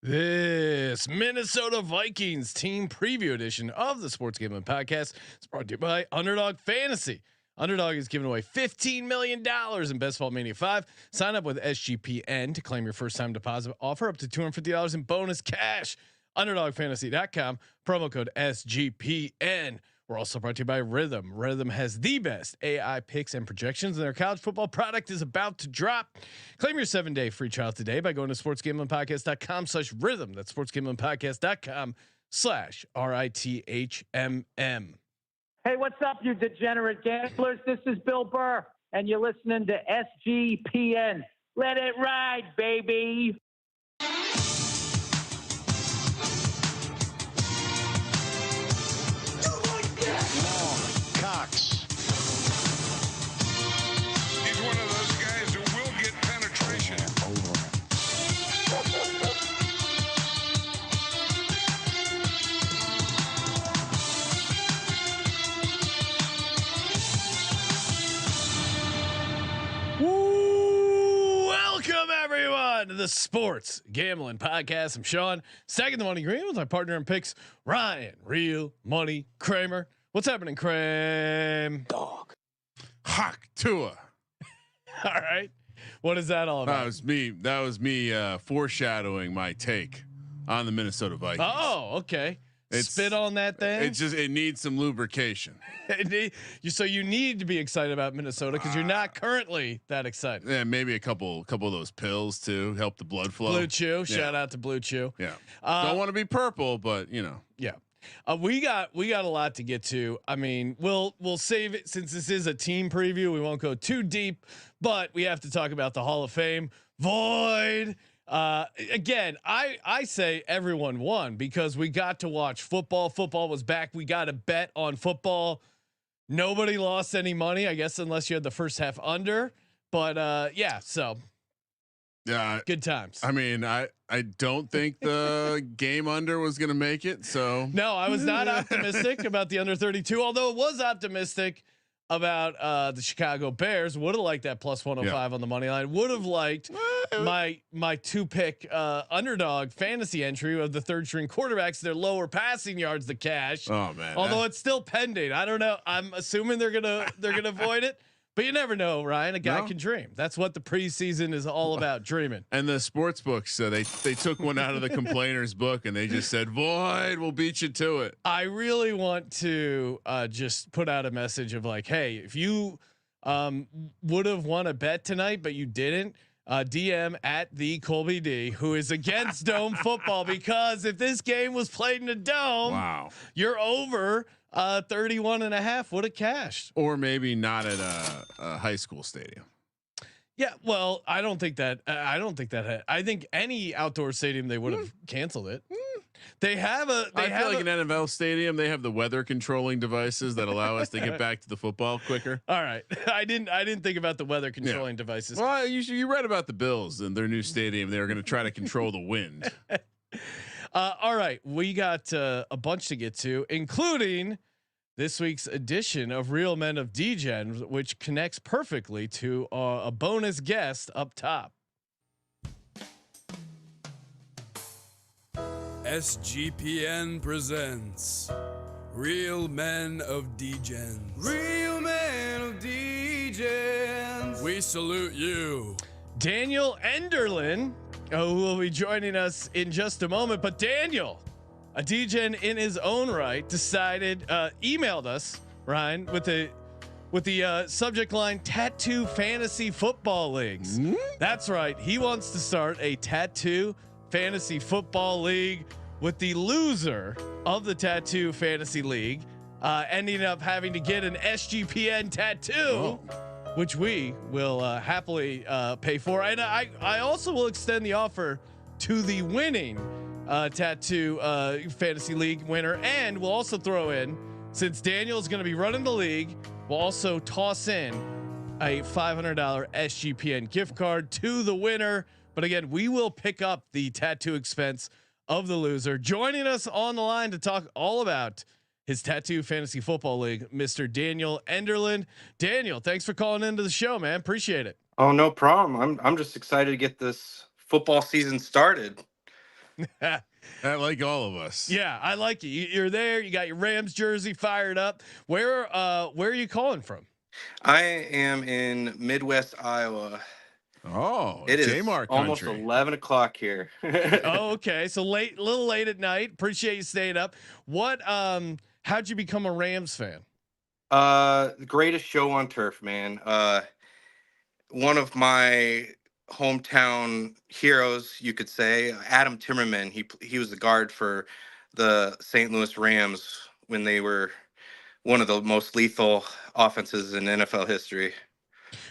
This Minnesota Vikings team preview edition of the Sports Gambling Podcast is brought to you by Underdog Fantasy. Underdog is giving away $15 million in Best Ball Mania 5. Sign up with SGPN to claim your first time deposit offer up to $250 in bonus cash. UnderdogFantasy.com, promo code SGPN. We're also brought to you by Rhythm. Rhythm has the best AI picks and projections, and their college football product is about to drop. Claim your 7-day free trial today by going to sportsgamblingpodcast.com/rhythm. That's sportsgamblingpodcast.com/RITHMM. Hey, what's up, you degenerate gamblers? This is Bill Burr, and you're listening to SGPN. Let it ride, baby. Cox. He's one of those guys who will get penetration. Welcome everyone to the Sports Gambling Podcast. I'm Sean, second the money green with my partner in picks, Ryan, Real Money Kramer. What's happening, Kramer? Dog. Hawk Tua. All right. What is that all about? That was me foreshadowing my take on the Minnesota Vikings. Oh, okay. Spit on that thing. It needs some lubrication. So you need to be excited about Minnesota because you're not currently that excited. Yeah, maybe a couple of those pills to help the blood flow. Blue Chew. Yeah. Shout out to Blue Chew. Yeah. Don't want to be purple, but you know. Yeah. We got a lot to get to. I mean, we'll save it since this is a team preview. We won't go too deep, but we have to talk about the Hall of Fame void. Again, I say everyone won because we got to watch football. Football was back. We got a bet on football. Nobody lost any money, I guess, unless you had the first half under. But yeah, so yeah, good times. I mean, I don't think the game under was going to make it. So no, I was not optimistic about the under 32, although it was optimistic about the Chicago Bears. Would have liked that plus 105 on the money line. Would have liked my 2-pick underdog fantasy entry of the third string quarterbacks, their lower passing yards, the cash. Oh man. Although it's still pending. I don't know. I'm assuming they're gonna avoid it. But you never know, Ryan. A guy can dream. That's what the preseason is all about, dreaming. And the sports books, they took one out of the complainers book and they just said, "Void, we'll beat you to it." I really want to just put out a message of like, hey, if you would have won a bet tonight, but you didn't, DM at the Colby D, who is against dome football, because if this game was played in a dome, wow, you're over 31.5 would have cashed, or maybe not at a high school stadium. Yeah, well, I don't think that. I think any outdoor stadium they would have canceled it. They have a. I feel like an NFL stadium. They have the weather controlling devices that allow us to get back to the football quicker. All right, I didn't think about the weather controlling devices. Well, you read about the Bills and their new stadium. They were going to try to control the wind. All right, we got a bunch to get to, including this week's edition of Real Men of Degen, which connects perfectly to a bonus guest up top. SGPN presents Real Men of Degen. Real men of Degen. We salute you, Daniel Enderlin, who will be joining us in just a moment. But Daniel, a Degen in his own right, emailed us, Ryan, with the subject line "Tattoo Fantasy Football Leagues." Mm-hmm. That's right. He wants to start a tattoo fantasy football league with the loser of the tattoo fantasy league ending up having to get an SGPN tattoo, which we will happily pay for. And I also will extend the offer to the winning tattoo fantasy league winner, and we'll also throw in, since Daniel's going to be running the league, we'll also toss in a $500 SGPN gift card to the winner. But again, we will pick up the tattoo expense of the loser. Joining us on the line to talk all about his tattoo fantasy football league, Mr. Daniel Enderlin. Daniel, thanks for calling into the show, man. Appreciate it. Oh, no problem. I'm just excited to get this football season started. Like all of us. Yeah, I like it. You're there. You got your Rams jersey fired up. Where are you calling from? I am in Midwest Iowa. Oh, It is J-Mark almost country. 11 o'clock here. Oh, okay. So late, a little late at night. Appreciate you staying up. How'd you become a Rams fan? The greatest show on turf, man. One of my hometown heroes, you could say, Adam Timmerman. He was the guard for the St. Louis Rams when they were one of the most lethal offenses in NFL history.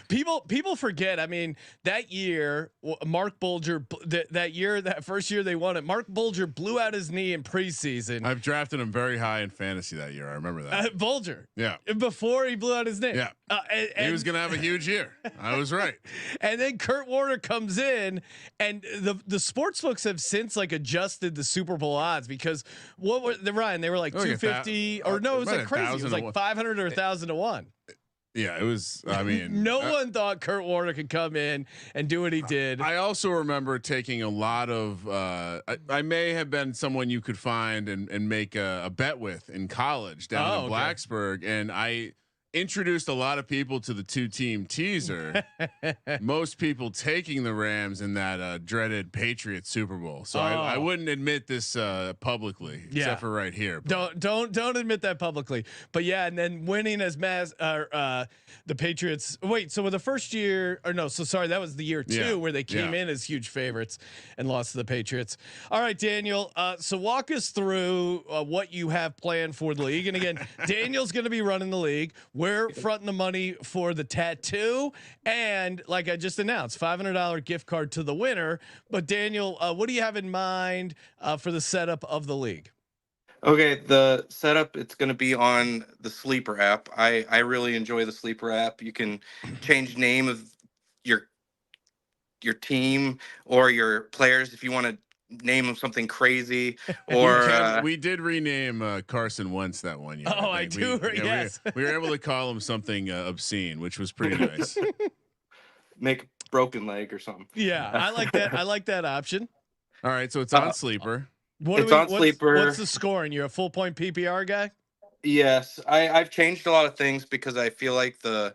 People forget. I mean, that year, Mark Bulger, that first year they won it, Mark Bulger blew out his knee in preseason. I've drafted him very high in fantasy that year. I remember that. Bulger. Yeah. Before he blew out his knee. Yeah. And he was going to have a huge year. I was right. And then Kurt Warner comes in, and the sports books have since like adjusted the Super Bowl odds, because what were the Ryan? They were like 250 or no, it was like crazy. It was like 500 or 1,000 to 1. Yeah, it was. I mean, no one thought Kurt Warner could come in and do what he did. I also remember taking a lot of. I may have been someone you could find and make a bet with in college down in Blacksburg, and I introduced a lot of people to the 2-team teaser. Most people taking the Rams in that dreaded Patriots Super Bowl. So I wouldn't admit this publicly, except for right here. But. Don't admit that publicly. But yeah, and then winning as the Patriots. Wait, so with the first year, or no? So sorry, that was the year 2 where they came in as huge favorites and lost to the Patriots. All right, Daniel. So walk us through what you have planned for the league. And again, Daniel's going to be running the league. We're fronting the money for the tattoo, and like I just announced, $500 gift card to the winner. But Daniel, what do you have in mind for the setup of the league? Okay, the setup, it's going to be on the Sleeper app. I really enjoy the Sleeper app. You can change name of your team or your players if you want to name them something crazy. Or we did rename Carson Wentz that one year. Oh, I do. Yes, we were able to call him something obscene, which was pretty nice. Make a broken leg or something. Yeah, I like that. I like that option. All right, so it's on Sleeper. Sleeper. What's the scoring? You're a full point PPR guy? Yes, I've changed a lot of things because I feel like the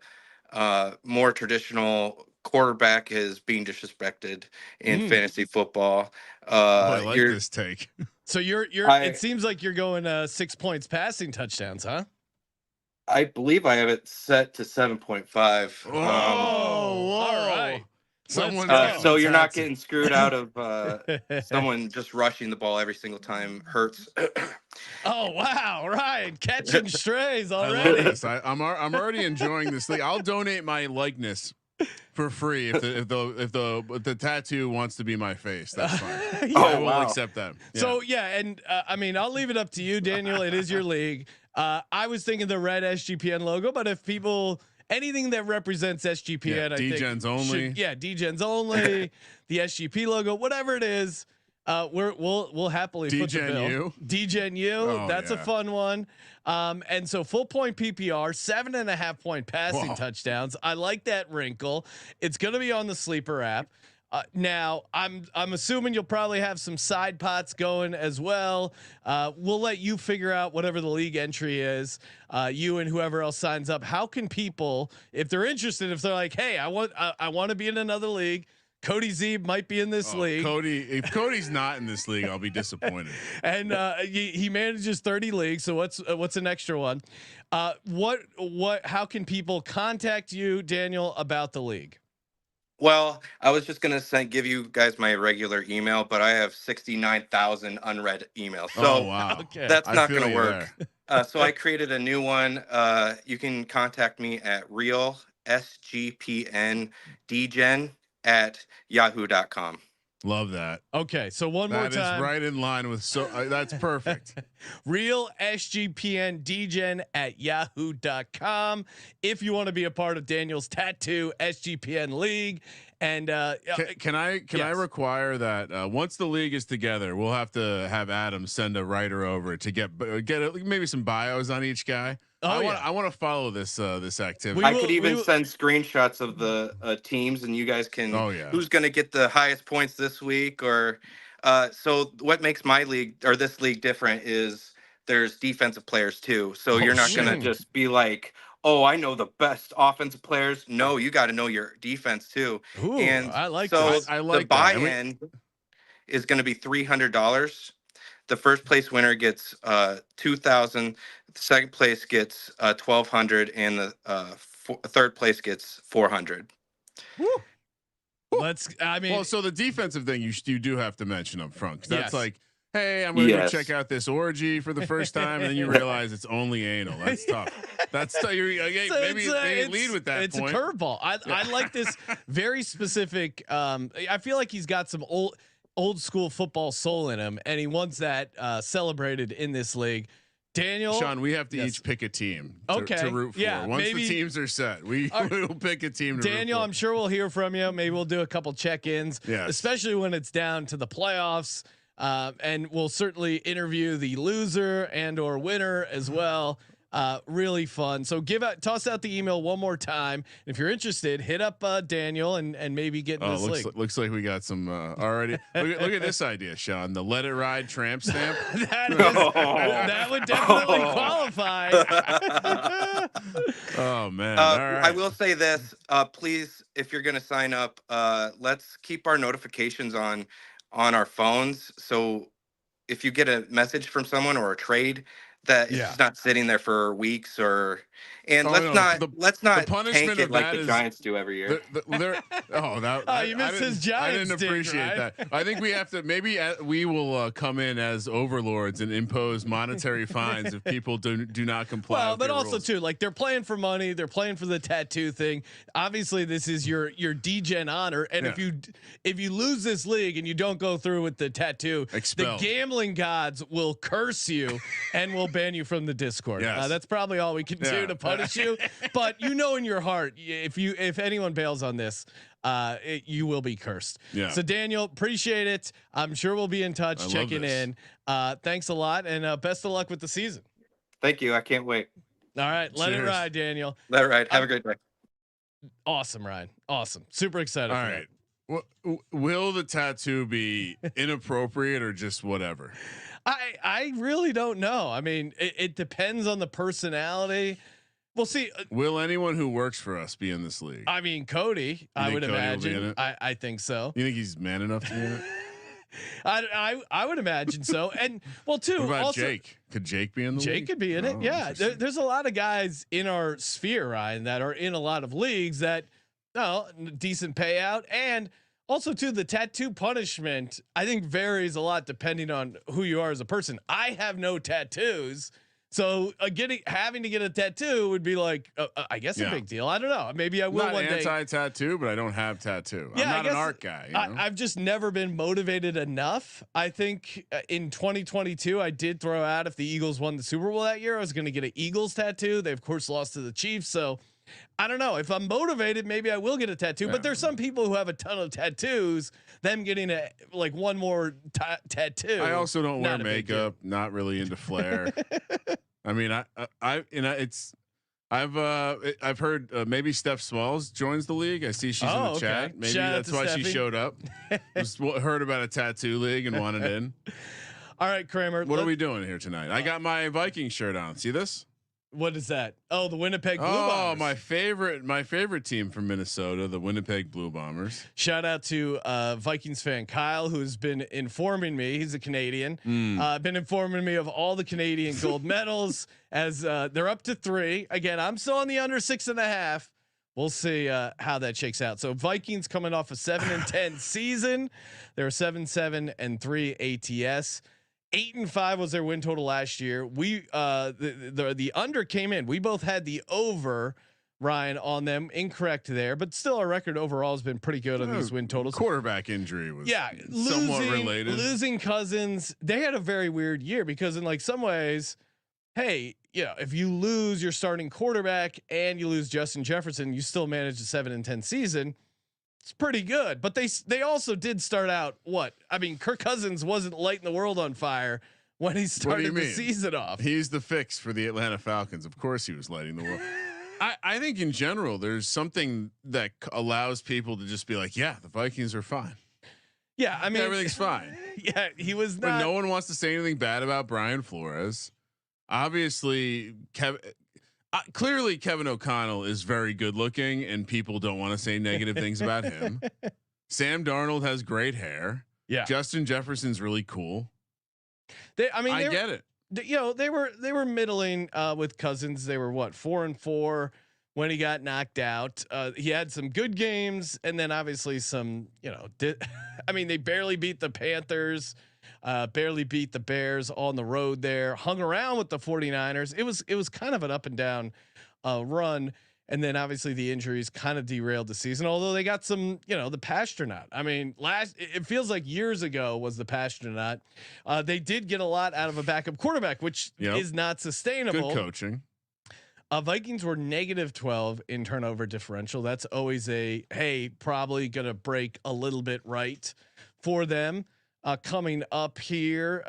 more traditional quarterback is being disrespected in fantasy football. I like this take. So it seems like you're going 6 points passing touchdowns, huh? I believe I have it set to 7.5. All right. So you're not getting screwed out of someone just rushing the ball every single time hurts. Oh wow, Ryan catching strays already. I love this. I'm already enjoying this league. I'll donate my likeness for free if the tattoo wants to be my face. That's fine. I will accept that. Yeah. So and I mean, I'll leave it up to you, Daniel. It is your league. I was thinking the red SGPN logo, but if people anything that represents SGPN, I think Degen's only. Degen's only. The SGP logo, whatever it is. We'll happily put the bill. Degen U. That's a fun one. And so full point PPR, 7.5 point passing touchdowns. I like that wrinkle. It's going to be on the Sleeper app. Now I'm assuming you'll probably have some side pots going as well. We'll let you figure out whatever the league entry is. You and whoever else signs up. How can people, if they're interested, if they're like, hey, I want to be in another league. Cody Zeeb might be in this league. If Cody's not in this league, I'll be disappointed. And he manages 30 leagues. So what's an extra one? How can people contact you, Daniel, about the league? Well, I was just going to give you guys my regular email, but I have 69,000 unread emails. So that's not going to work. So I created a new one. You can contact me at real SGPN Degen at yahoo.com. Love that. Okay, so one more time. That is right in line with that's perfect. Real SGPN Degen at yahoo.com. If you want to be a part of Daniel's tattoo SGPN league. And can I require that once the league is together, we'll have to have Adam send a writer over to get maybe some bios on each guy. I want to follow this activity. I could even send screenshots of the teams, and you guys can. Who's going to get the highest points this week, or So what makes my league or this league different is there's defensive players too. So you're not going to just be like, oh, I know the best offensive players. No, you got to know your defense too. Ooh, And I like so this. I like the buy-in is going to be $300. The first place winner gets $2,000. The second place gets $1,200, and the third place gets $400. Woo. I mean, well, so the defensive thing you do have to mention up front, 'cause that's like, hey, I'm going to go check out this orgy for the first time, and then you realize it's only anal. That's tough. That's maybe lead with that. It's point. A curveball. I like this very specific. I feel like he's got some old school football soul in him, and he wants that celebrated in this league. Daniel, Sean, we have to each pick a team to root for. Yeah, once the teams are set, we'll pick a team. To Daniel, root for. I'm sure we'll hear from you. Maybe we'll do a couple check-ins, especially when it's down to the playoffs. And we'll certainly interview the loser and or winner as well. Really fun. So toss out the email one more time. If you're interested, hit up Daniel and maybe get in this league. Looks like we got some already. Look at this idea, Sean. The Let It Ride tramp stamp. that would definitely qualify. Oh man! All right. I will say this. Please, if you're going to sign up, let's keep our notifications on our phones. So if you get a message from someone or a trade, that it's not sitting there for weeks let's not tank it like the Giants do every year. You missed his Giants. I didn't appreciate that. I think we have to we will come in as overlords and impose monetary fines if people do not comply. Well, but also rules. too, like they're playing for money, they're playing for the tattoo thing. Obviously, this is your Degen honor, and if you lose this league and you don't go through with the tattoo, expelled. The gambling gods will curse you and will ban you from the Discord. Yes. That's probably all we can do to punish you. But in your heart, if anyone bails on this, you will be cursed. Yeah. So Daniel, appreciate it. I'm sure we'll be in touch, checking in. Thanks a lot, and best of luck with the season. Thank you. I can't wait. All right, let it ride, Daniel. Let it ride. Have a great day. Awesome, Ryan. Awesome. Super excited. All right. Will the tattoo be inappropriate or just whatever? I really don't know. I mean, it depends on the personality. We'll see. Will anyone who works for us be in this league? I mean, Cody, I would imagine. I think so. You think he's man enough to be in it? I would imagine so. And well, too. What about also, Jake? Could Jake be in the league? Jake could be in it. Yeah. There's a lot of guys in our sphere, Ryan, that are in a lot of leagues that decent payout. And also too, the tattoo punishment, I think varies a lot depending on who you are as a person. I have no tattoos. So having to get a tattoo would be like, I guess a big deal. I don't know. Maybe I will not one day. Anti-tattoo, but I don't have tattoo. Yeah, I'm not an art guy. I've just never been motivated enough. I think in 2022, I did throw out if the Eagles won the Super Bowl that year, I was going to get an Eagles tattoo. They of course lost to the Chiefs. So I don't know if I'm motivated, maybe I will get a tattoo, but there's some people who have a ton of tattoos, them getting one more tattoo. I also don't wear makeup, not really into flair. I mean, I've heard maybe Steph Smalls joins the league. I see she's in the chat. Maybe that's why she showed up. Just heard about a tattoo league and wanted in. All right, Kramer. What are we doing here tonight? I got my Viking shirt on. See this? What is that? Oh, the Winnipeg Blue Bombers. my favorite team from Minnesota, the Winnipeg Blue Bombers. Shout out to Vikings fan Kyle, who's been informing me. He's a Canadian. Been informing me of all the Canadian gold medals as they're up to 3. Again, I'm still on the under 6.5. We'll see how that shakes out. So Vikings coming off a 7-10 season. They're 7-7-3 ATS. 8-5 was their win total last year. We the under came in. We both had the over, Ryan, on them. Incorrect there, but still our record overall has been pretty good on these win totals. Quarterback injury was somewhat related. Losing Cousins, they had a very weird year because in some ways, hey, if you lose your starting quarterback and you lose Justin Jefferson, you still manage a 7-10 season. It's pretty good, but they also did start out Kirk Cousins wasn't lighting the world on fire when he started the season off. He's the fix for the Atlanta Falcons. Of course he was lighting the world. I think in general, there's something that allows people to just be like, yeah, the Vikings are fine. Yeah, I mean everything's fine. Yeah, he was not. But no one wants to say anything bad about Brian Flores. Obviously, clearly Kevin O'Connell is very good looking, and people don't want to say negative things about him. Sam Darnold has great hair. Yeah, Justin Jefferson's really cool. I get it. You know, they were middling with Cousins. They were what 4-4 when he got knocked out. He had some good games, and then obviously some. You know, I mean, they barely beat the Panthers, barely beat the Bears on the road. There, hung around with the 49ers. It was kind of an up and down run. And then obviously the injuries kind of derailed the season, although they got some, you know, the Pasternaut. I mean, it feels like years ago was the Pasternaut. They did get a lot out of a backup quarterback, which is not sustainable. Good coaching. Vikings were -12 in turnover differential. That's always probably going to break a little bit right for them coming up here.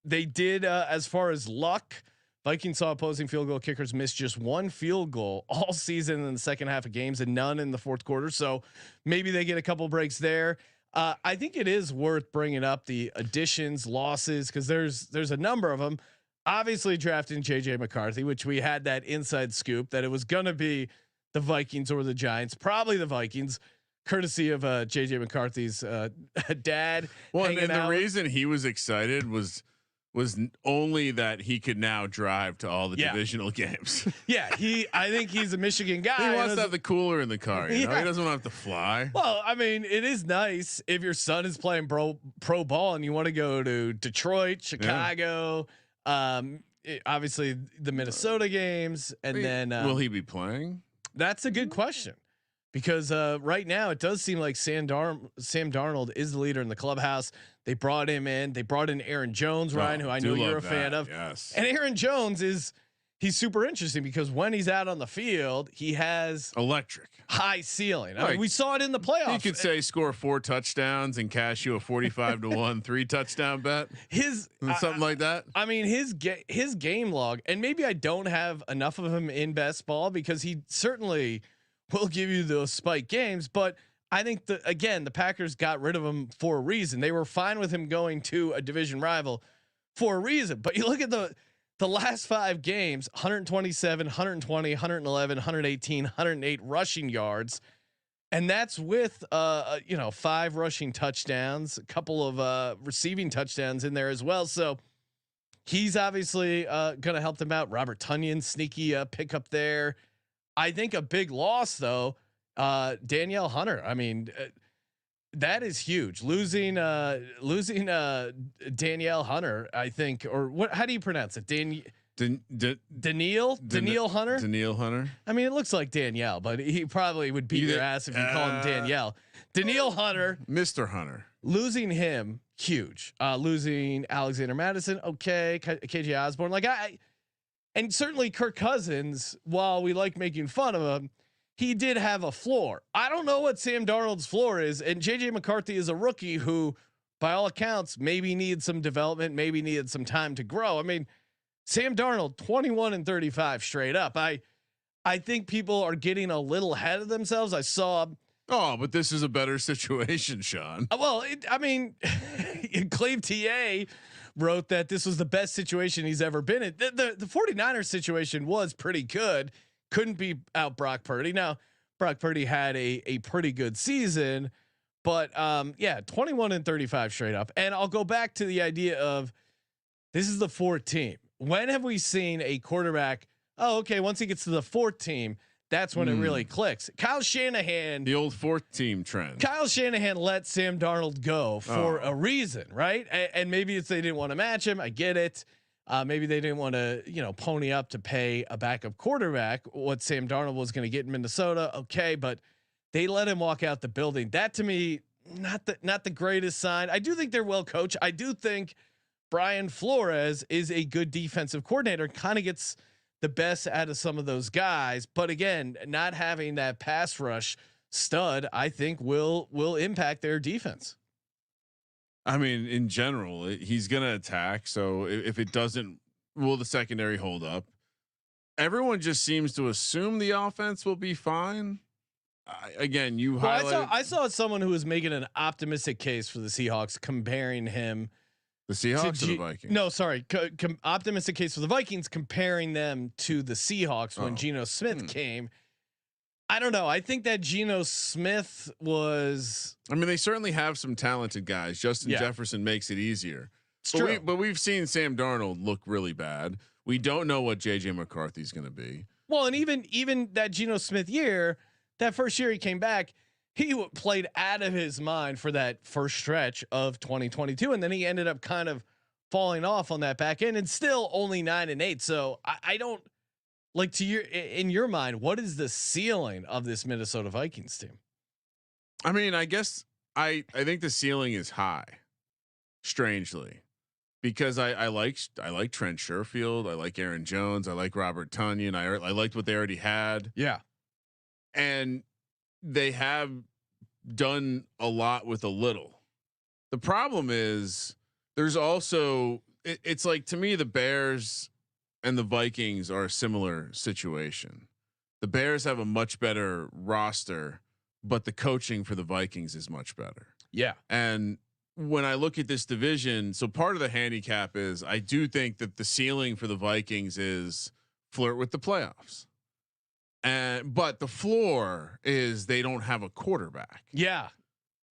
They did as far as luck. Vikings saw opposing field goal kickers miss just one field goal all season in the second half of games and none in the fourth quarter. So maybe they get a couple breaks there. I think it is worth bringing up the additions, losses, because there's a number of them. Obviously drafting JJ McCarthy, which we had that inside scoop that it was going to be the Vikings or the Giants, probably the Vikings, courtesy of JJ McCarthy's dad. Well, and the reason he was excited was only that he could now drive to all the divisional games. Yeah, I think he's a Michigan guy. He wants to have the cooler in the car. You know? He doesn't want to have to fly. Well, I mean, it is nice if your son is playing pro ball and you want to go to Detroit, Chicago, obviously the Minnesota games, and then will he be playing? That's a good question. Because right now it does seem like Sam Darnold is the leader in the clubhouse. They brought him in. They brought in Aaron Jones, Ryan, who I know you're a fan of. Yes. And Aaron Jones he's super interesting because when he's out on the field, he has electric high ceiling. I mean, we saw it in the playoffs. He could say score 4 touchdowns and cash you a 45-1 3 touchdown bet. Something like that. I mean, his game log, and maybe I don't have enough of him in best ball because he certainly will give you those spike games, but I think the Packers got rid of him for a reason. They were fine with him going to a division rival for a reason. But you look at the last 5 games, 127, 120, 111, 118, 108 rushing yards. And that's with 5 rushing touchdowns, a couple of receiving touchdowns in there as well. So he's obviously going to help them out. Robert Tonyan, sneaky pickup there. I think a big loss though, Danielle Hunter. I mean, that is huge. Losing Danielle Hunter, I think, or what? How do you pronounce it? Danielle Hunter. Danielle Hunter. I mean, it looks like Danielle, but he probably would beat your ass if you call him Danielle. Danielle Hunter, Mr. Hunter. Losing him, huge. Losing Alexander Madison, okay. KJ Osborne, and certainly Kirk Cousins, while we like making fun of him, he did have a floor. I don't know what Sam Darnold's floor is. And JJ McCarthy is a rookie who, by all accounts, maybe needs some development, maybe needed some time to grow. I mean, Sam Darnold, 21-35 straight up. I think people are getting a little ahead of themselves. I saw. Oh, but this is a better situation, Sean. Well, Clave TA wrote that this was the best situation he's ever been in. The 49ers situation was pretty good. Couldn't be out Brock Purdy. Now, Brock Purdy had a pretty good season, but 21-35 straight up. And I'll go back to the idea of this is the 4th team. When have we seen a quarterback? Oh, okay. Once he gets to the 4th team, that's when it really clicks. Kyle Shanahan, the old 4th team trend. Kyle Shanahan let Sam Darnold go for a reason, right? And maybe it's they didn't want to match him. I get it. Maybe they didn't want to, pony up to pay a backup quarterback what Sam Darnold was going to get in Minnesota. Okay, but they let him walk out the building. That to me, not the greatest sign. I do think they're well coached. I do think Brian Flores is a good defensive coordinator. Kind of gets the best out of some of those guys, but again, not having that pass rush stud, I think will impact their defense. I mean, in general, he's going to attack. So if it doesn't, will the secondary hold up? Everyone just seems to assume the offense will be fine. again, you well, highlighted. I saw someone who was making an optimistic case for the Seahawks, comparing him. The Seahawks or the Vikings? No, sorry. Optimistic case for the Vikings, comparing them to the Seahawks when Geno Smith came. I don't know. I think that Geno Smith was. I mean, they certainly have some talented guys. Justin Jefferson makes it easier. It's true. But we've seen Sam Darnold look really bad. We don't know what JJ McCarthy is going to be. Well, and even that Geno Smith year, that first year he came back, he played out of his mind for that first stretch of 2022, and then he ended up kind of falling off on that back end, and still only 9-8. So I don't like in your mind, what is the ceiling of this Minnesota Vikings team? I mean, I guess I think the ceiling is high, strangely, because I like Trent Sherfield, I like Aaron Jones, I like Robert Tonyan, I liked what they already had. Yeah, and they have done a lot with a little. The problem is there's also it's like, to me, the Bears and the Vikings are a similar situation. The Bears have a much better roster, but the coaching for the Vikings is much better. Yeah. And when I look at this division, so part of the handicap is I do think that the ceiling for the Vikings is flirt with the playoffs. But the floor is they don't have a quarterback. Yeah.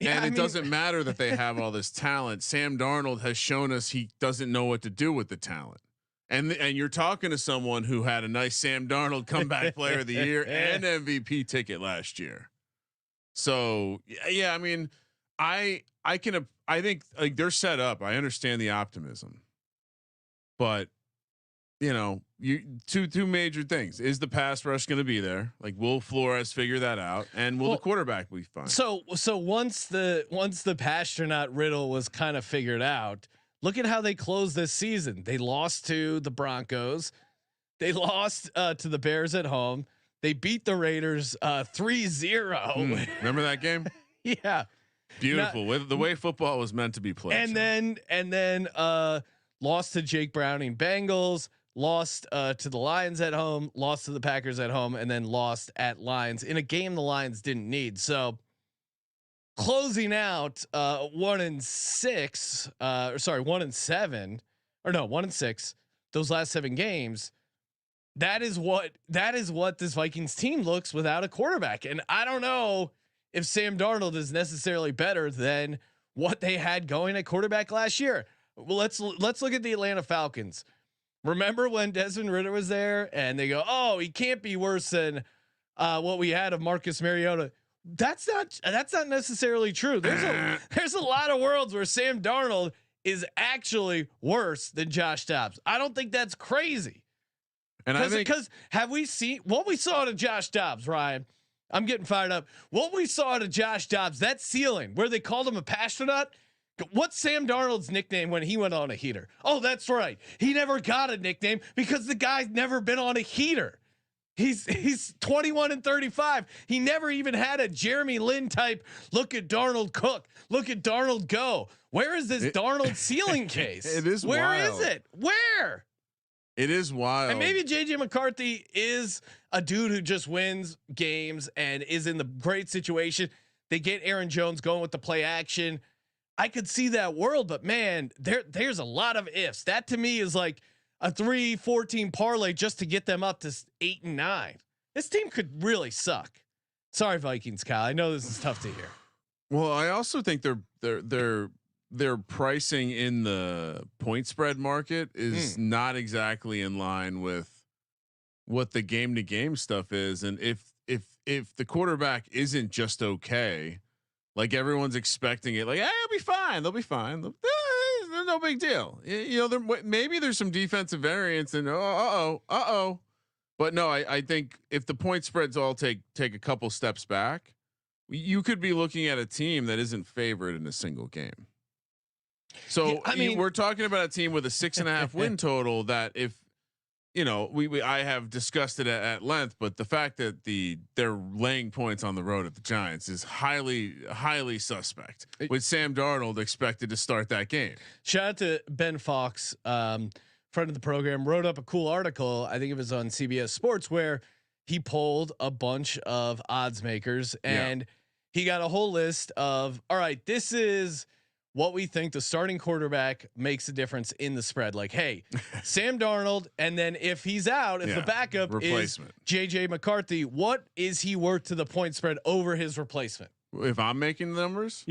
And it doesn't matter that they have all this talent. Sam Darnold has shown us he doesn't know what to do with the talent. And you're talking to someone who had a nice Sam Darnold comeback player of the year and MVP ticket last year. So yeah, I mean, I think like they're set up. I understand the optimism, but you know, two major things. Is the pass rush going to be there? Like, will Flores figure that out? And will the quarterback be fine? So once the Pasternaut riddle was kind of figured out, look at how they closed this season. They lost to the Broncos. They lost to the Bears at home. They beat the Raiders 3-0. Remember that game? Yeah. Beautiful. With the way football was meant to be played. And then lost to Jake Browning Bengals, lost to the Lions at home, lost to the Packers at home, and then lost at Lions in a game the Lions didn't need. So closing out 1-6, 1-7, or no, 1-6, those last 7 games. That is what this Vikings team looks without a quarterback. And I don't know if Sam Darnold is necessarily better than what they had going at quarterback last year. Well, let's look at the Atlanta Falcons. Remember when Desmond Ridder was there and they go, "Oh, he can't be worse than what we had of Marcus Mariota." That's not necessarily true. There's a lot of worlds where Sam Darnold is actually worse than Josh Dobbs. I don't think that's crazy. And I think, because have we seen what we saw to Josh Dobbs, Ryan? I'm getting fired up. What we saw to Josh Dobbs, that ceiling where they called him a Pasternaut. What's Sam Darnold's nickname when he went on a heater? Oh, that's right. He never got a nickname because the guy's never been on a heater. He's 21-35. He never even had a Jeremy Lin type. Look at Darnold cook. Look at Darnold go. Where is this Darnold ceiling case? It is. Where wild. is it? Where? It is wild. And maybe JJ McCarthy is a dude who just wins games and is in the great situation. They get Aaron Jones going with the play action. I could see that world, but man, there's a lot of ifs. That to me is like a 3-14 parlay just to get them up to 8-9. This team could really suck. Sorry, Vikings, Kyle. I know this is tough to hear. Well, I also think their pricing in the point spread market is not exactly in line with what the game to game stuff is. And if the quarterback isn't just okay, like everyone's expecting it, like, it'll be fine. They'll be fine. They're no big deal. You know, maybe there's some defensive variance and but no, I think if the point spreads all take a couple steps back, you could be looking at a team that isn't favored in a single game. So yeah, I mean, we're talking about a team with a 6.5 win total that if, you know, I have discussed it at length, but the fact that they're laying points on the road at the Giants is highly suspect with Sam Darnold expected to start that game. Shout out to Ben Fox, friend of the program, wrote up a cool article. I think it was on CBS Sports where he polled a bunch of odds makers and he got a whole list of, all right, this is what we think the starting quarterback makes a difference in the spread. Like, hey, Sam Darnold, and then if he's out, if the backup is JJ McCarthy, what is he worth to the point spread over his replacement? If I'm making the numbers,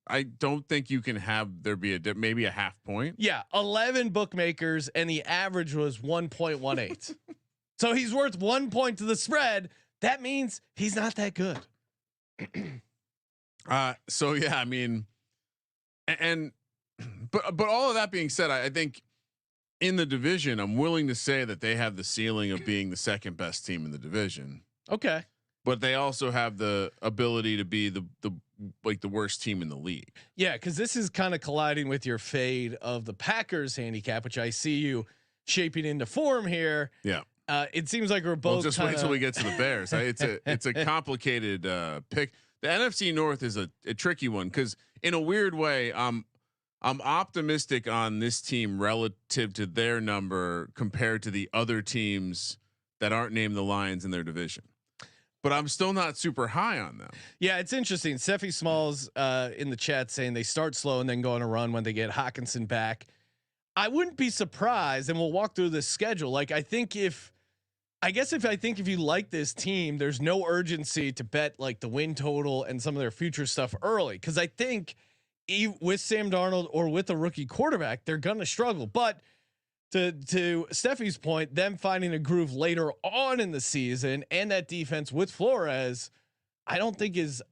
I don't think you can have there be maybe a half point. Yeah, 11 bookmakers, and the average was 1.18. So he's worth 1 point to the spread. That means he's not that good. So yeah, I mean, but all of that being said, I think in the division, I'm willing to say that they have the ceiling of being the second best team in the division. Okay. But they also have the ability to be the worst team in the league. Yeah, because this is kind of colliding with your fade of the Packers handicap, which I see you shaping into form here. Yeah. It seems like we're both. Well, just wait until we get to the Bears. It's a complicated pick. The NFC North is a tricky one because in a weird way, I'm optimistic on this team relative to their number compared to the other teams that aren't named the Lions in their division. But I'm still not super high on them. Yeah, it's interesting. Seffi Smalls in the chat saying they start slow and then go on a run when they get Hawkinson back. I wouldn't be surprised, and we'll walk through this schedule. Like I think if you like this team, there's no urgency to bet like the win total and some of their future stuff early. Cause I think with Sam Darnold or with a rookie quarterback, they're going to struggle. But to Steffi's point, them finding a groove later on in the season and that defense with Flores, I don't think is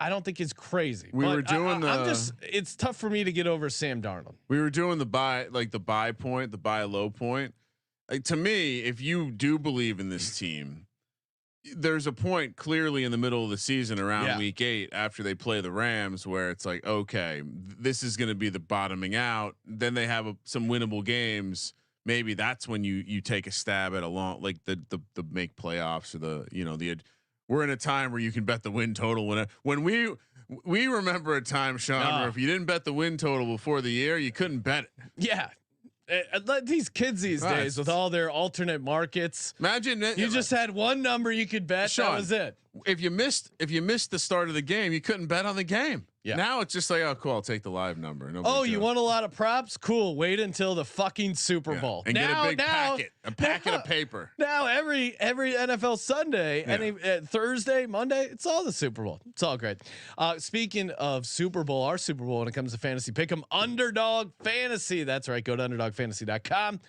crazy. It's tough for me to get over Sam Darnold. We were doing the buy low point. Like, to me, if you do believe in this team, there's a point clearly in the middle of the season around week 8 after they play the Rams where it's like, okay, this is going to be the bottoming out. Then they have some winnable games. Maybe that's when you take a stab at the make playoffs or we're in a time where you can bet the win total when we remember a time, Sean, where if you didn't bet the win total before the year, you couldn't bet it. Yeah. These kids these days with all their alternate markets. Imagine you just had one number you could bet. Sean, that was it. If you missed the start of the game, you couldn't bet on the game. Yeah. Now it's just like, oh, cool, I'll take the live number. You want a lot of props? Cool. Wait until the fucking Super Bowl and get a big packet of paper. Now every NFL Sunday, any Thursday, Monday, it's all the Super Bowl. It's all great. Speaking of Super Bowl, our Super Bowl when it comes to fantasy, pick 'em Underdog Fantasy. That's right. Go to underdogfantasy.com.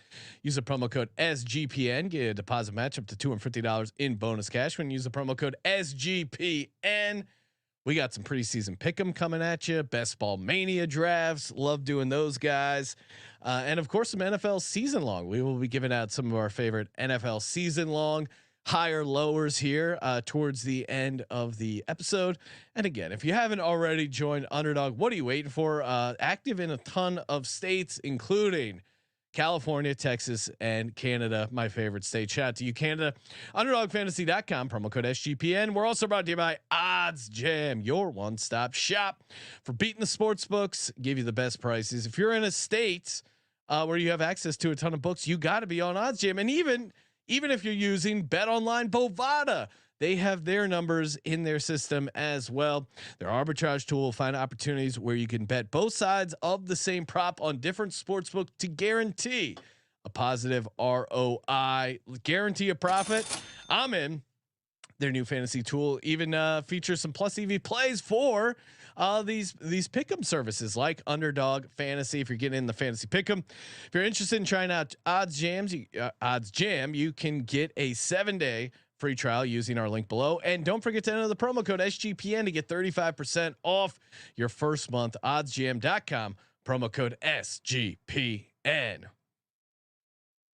Use the promo code SGPN. Get a deposit match up to $250 in bonus cash when you use the promo code SGPN. We got some preseason pick'em coming at you. Best ball mania drafts. Love doing those guys. And of course, some NFL season long. We will be giving out some of our favorite NFL season long higher lowers here towards the end of the episode. And again, if you haven't already joined Underdog, what are you waiting for? Active in a ton of states, including California, Texas, and Canada, my favorite state. Shout out to you, Canada. UnderdogFantasy.com, promo code SGPN. We're also brought to you by Odds Jam, your one-stop shop for beating the sports books, give you the best prices. If you're in a state where you have access to a ton of books, you got to be on Odds Jam. And even if you're using BetOnline Bovada, they have their numbers in their system as well. Their arbitrage tool will find opportunities where you can bet both sides of the same prop on different sportsbook to guarantee a positive ROI, guarantee a profit. I'm in. Their new fantasy tool even features some plus EV plays for these pick'em services like Underdog Fantasy. If you're getting in the fantasy pick'em, if you're interested in trying out Odds Jam, you can get a 7-day free trial using our link below. And don't forget to enter the promo code SGPN to get 35% off your first month. oddsjam.com, promo code SGPN.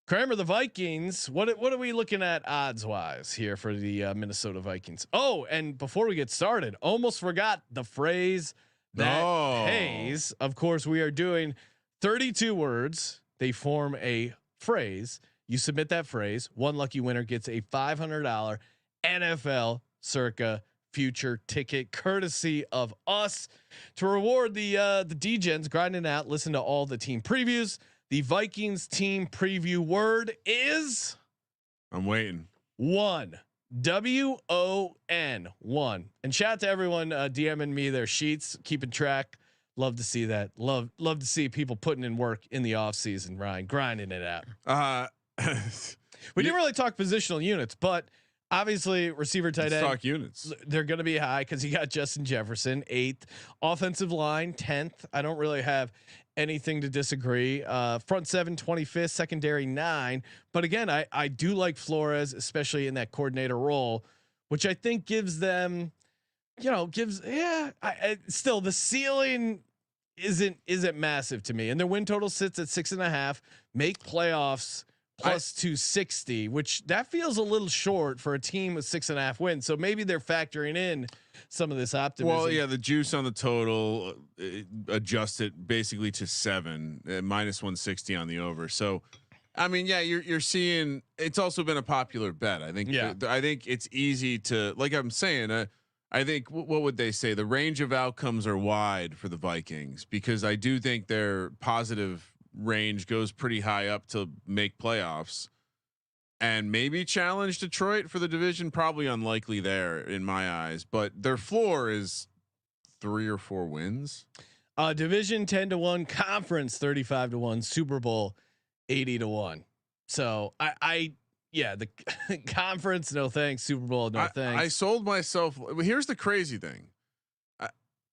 Kramer, the Vikings, what are we looking at odds wise here for the Minnesota Vikings? Oh, and before we get started, almost forgot the phrase that pays. Of course, we are doing 32 words. They form a phrase. You submit that phrase. One lucky winner gets a $500 NFL Circa future ticket, courtesy of us. To reward the Degens grinding out, listen to all the team previews. The Vikings team preview word is. I'm waiting. 1. WON1. And shout out to everyone DMing me their sheets, keeping track. Love to see that. Love to see people putting in work in the off season, Ryan, grinding it out. We didn't really talk positional units, but obviously receiver, tight end. Talk units. They're going to be high because you got Justin Jefferson, 8th. Offensive line, 10th. I don't really have anything to disagree. Front 7, 25th. Secondary 9. But again, I do like Flores, especially in that coordinator role, which I think gives them, still the ceiling isn't massive to me. And their win total sits at 6.5. Make playoffs plus 260, which that feels a little short for a team with 6.5 wins. So maybe they're factoring in some of this optimism. Well, yeah, the juice on the total adjusted basically to 7, minus 160 on the over. So, I mean, yeah, you're seeing. It's also been a popular bet. I think. Yeah. I think it's easy to, like I'm saying. I think what would they say? The range of outcomes are wide for the Vikings because I do think their positive range goes pretty high up to make playoffs and maybe challenge Detroit for the division. Probably unlikely there in my eyes, but their floor is 3 or 4 wins. Division 10-1, conference 35-1, Super Bowl 80-1. So the conference, no thanks. Super Bowl, no thanks. I sold myself. Here's the crazy thing.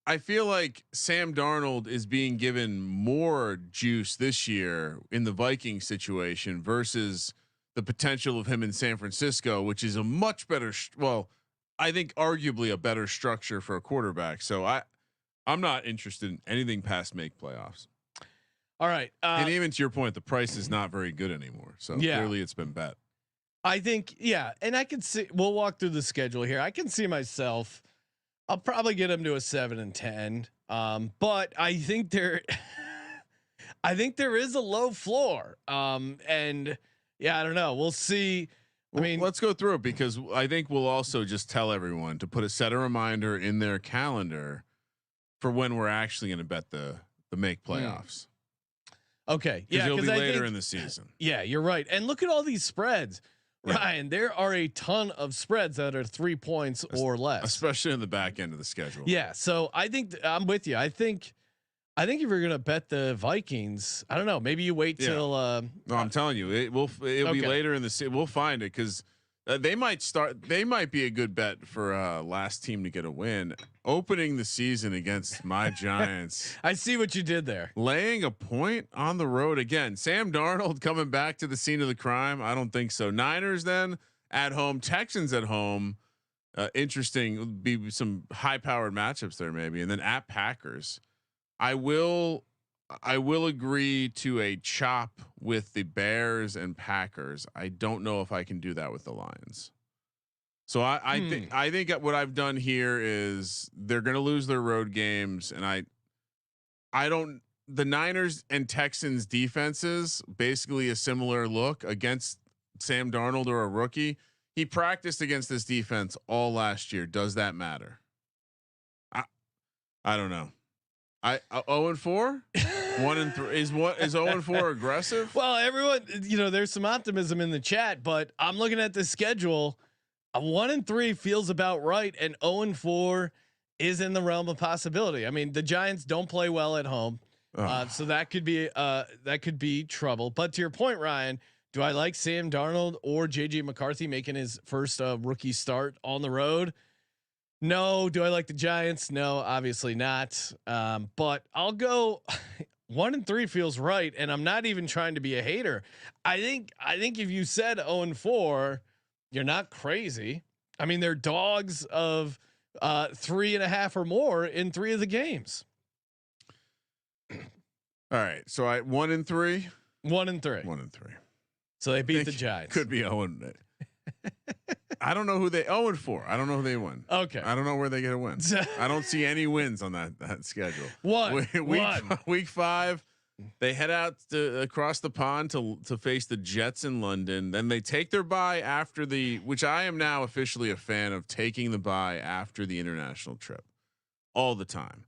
I feel like Sam Darnold is being given more juice this year in the Viking situation versus the potential of him in San Francisco, which is a much better. I think arguably a better structure for a quarterback. So I'm not interested in anything past make playoffs. All right. And even to your point, the price is not very good anymore. So clearly it's been bet. I think, and I can see. We'll walk through the schedule here. I can see myself. I'll probably get him to a 7 and 10. But I think there is a low floor. And I don't know. We'll see. I mean, let's go through it because I think we'll also just tell everyone to set a reminder in their calendar for when we're actually going to bet the make playoffs. Okay. Yeah. It'll be later in the season. Yeah, you're right. And look at all these spreads. Yeah. Ryan, there are a ton of spreads that are 3 points or less, especially in the back end of the schedule. Yeah. So I think I'm with you. I think if you're going to bet the Vikings, I don't know, maybe you wait till, no, I'm telling you, it'll be later in the season. We'll find it. Cause they might be a good bet for last team to get a win opening the season against my Giants. I see what you did there. Laying a point on the road again. Sam Darnold coming back to the scene of the crime. I don't think so. Niners then at home, Texans at home. Interesting. Be some high powered matchups there maybe. And then at Packers, I will agree to a chop with the Bears and Packers. I don't know if I can do that with the Lions. So I think what I've done here is they're going to lose their road games, and the Niners and Texans defenses basically a similar look against Sam Darnold or a rookie. He practiced against this defense all last year. Does that matter? I don't know. 0-4, 1-3 is 0-4 aggressive? Well, everyone, there's some optimism in the chat, but I'm looking at the schedule. A 1-3 feels about right, and 0-4 is in the realm of possibility. I mean, the Giants don't play well at home, so that could be trouble. But to your point, Ryan, do I like Sam Darnold or JJ McCarthy making his first rookie start on the road? No. Do I like the Giants? No, obviously not. But I'll go 1-3 feels right. And I'm not even trying to be a hater. I think if you said 0-4, you're not crazy. I mean, they're dogs of 3.5 or more in 3 of the games. All right. So 1-3, 1-3. So they beat the Giants. Could be 0. I don't know who they 0-4. I don't know who they win. Okay. I don't know where they get a win. I don't see any wins on that schedule. Week 5, they head out across the pond to face the Jets in London. Then they take their bye after which I am now officially a fan of taking the bye after the international trip all the time,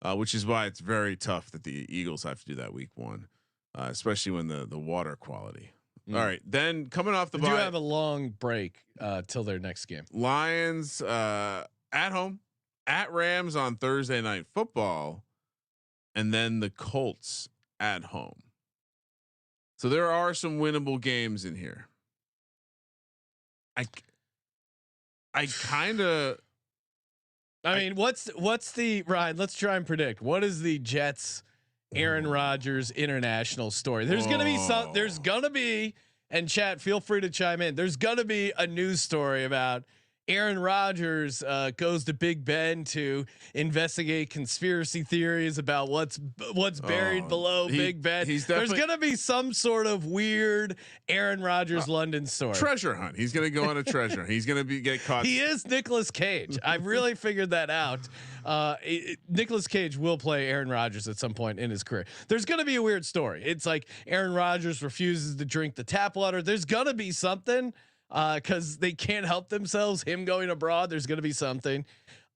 which is why it's very tough that the Eagles have to do that week 1, especially when the water quality All right, then coming off the they do have a long break till their next game. Lions at home, at Rams on Thursday Night Football, and then the Colts at home. So there are some winnable games in here. I kind of. I mean, what's the Ryan? Let's try and predict. What is the Jets, Aaron Rodgers international story? There's gonna be some. There's gonna be, and chat, feel free to chime in. There's gonna be a news story about Aaron Rodgers goes to Big Ben to investigate conspiracy theories about what's buried below Big Ben. There's gonna be some sort of weird Aaron Rodgers London story. Treasure hunt. He's gonna go on a treasure hunt. He's gonna get caught. He is Nicolas Cage. I've really figured that out. Nicolas Cage will play Aaron Rodgers at some point in his career. There's gonna be a weird story. It's like Aaron Rodgers refuses to drink the tap water. There's gonna be something. Cause they can't help themselves. Him going abroad, there's going to be something.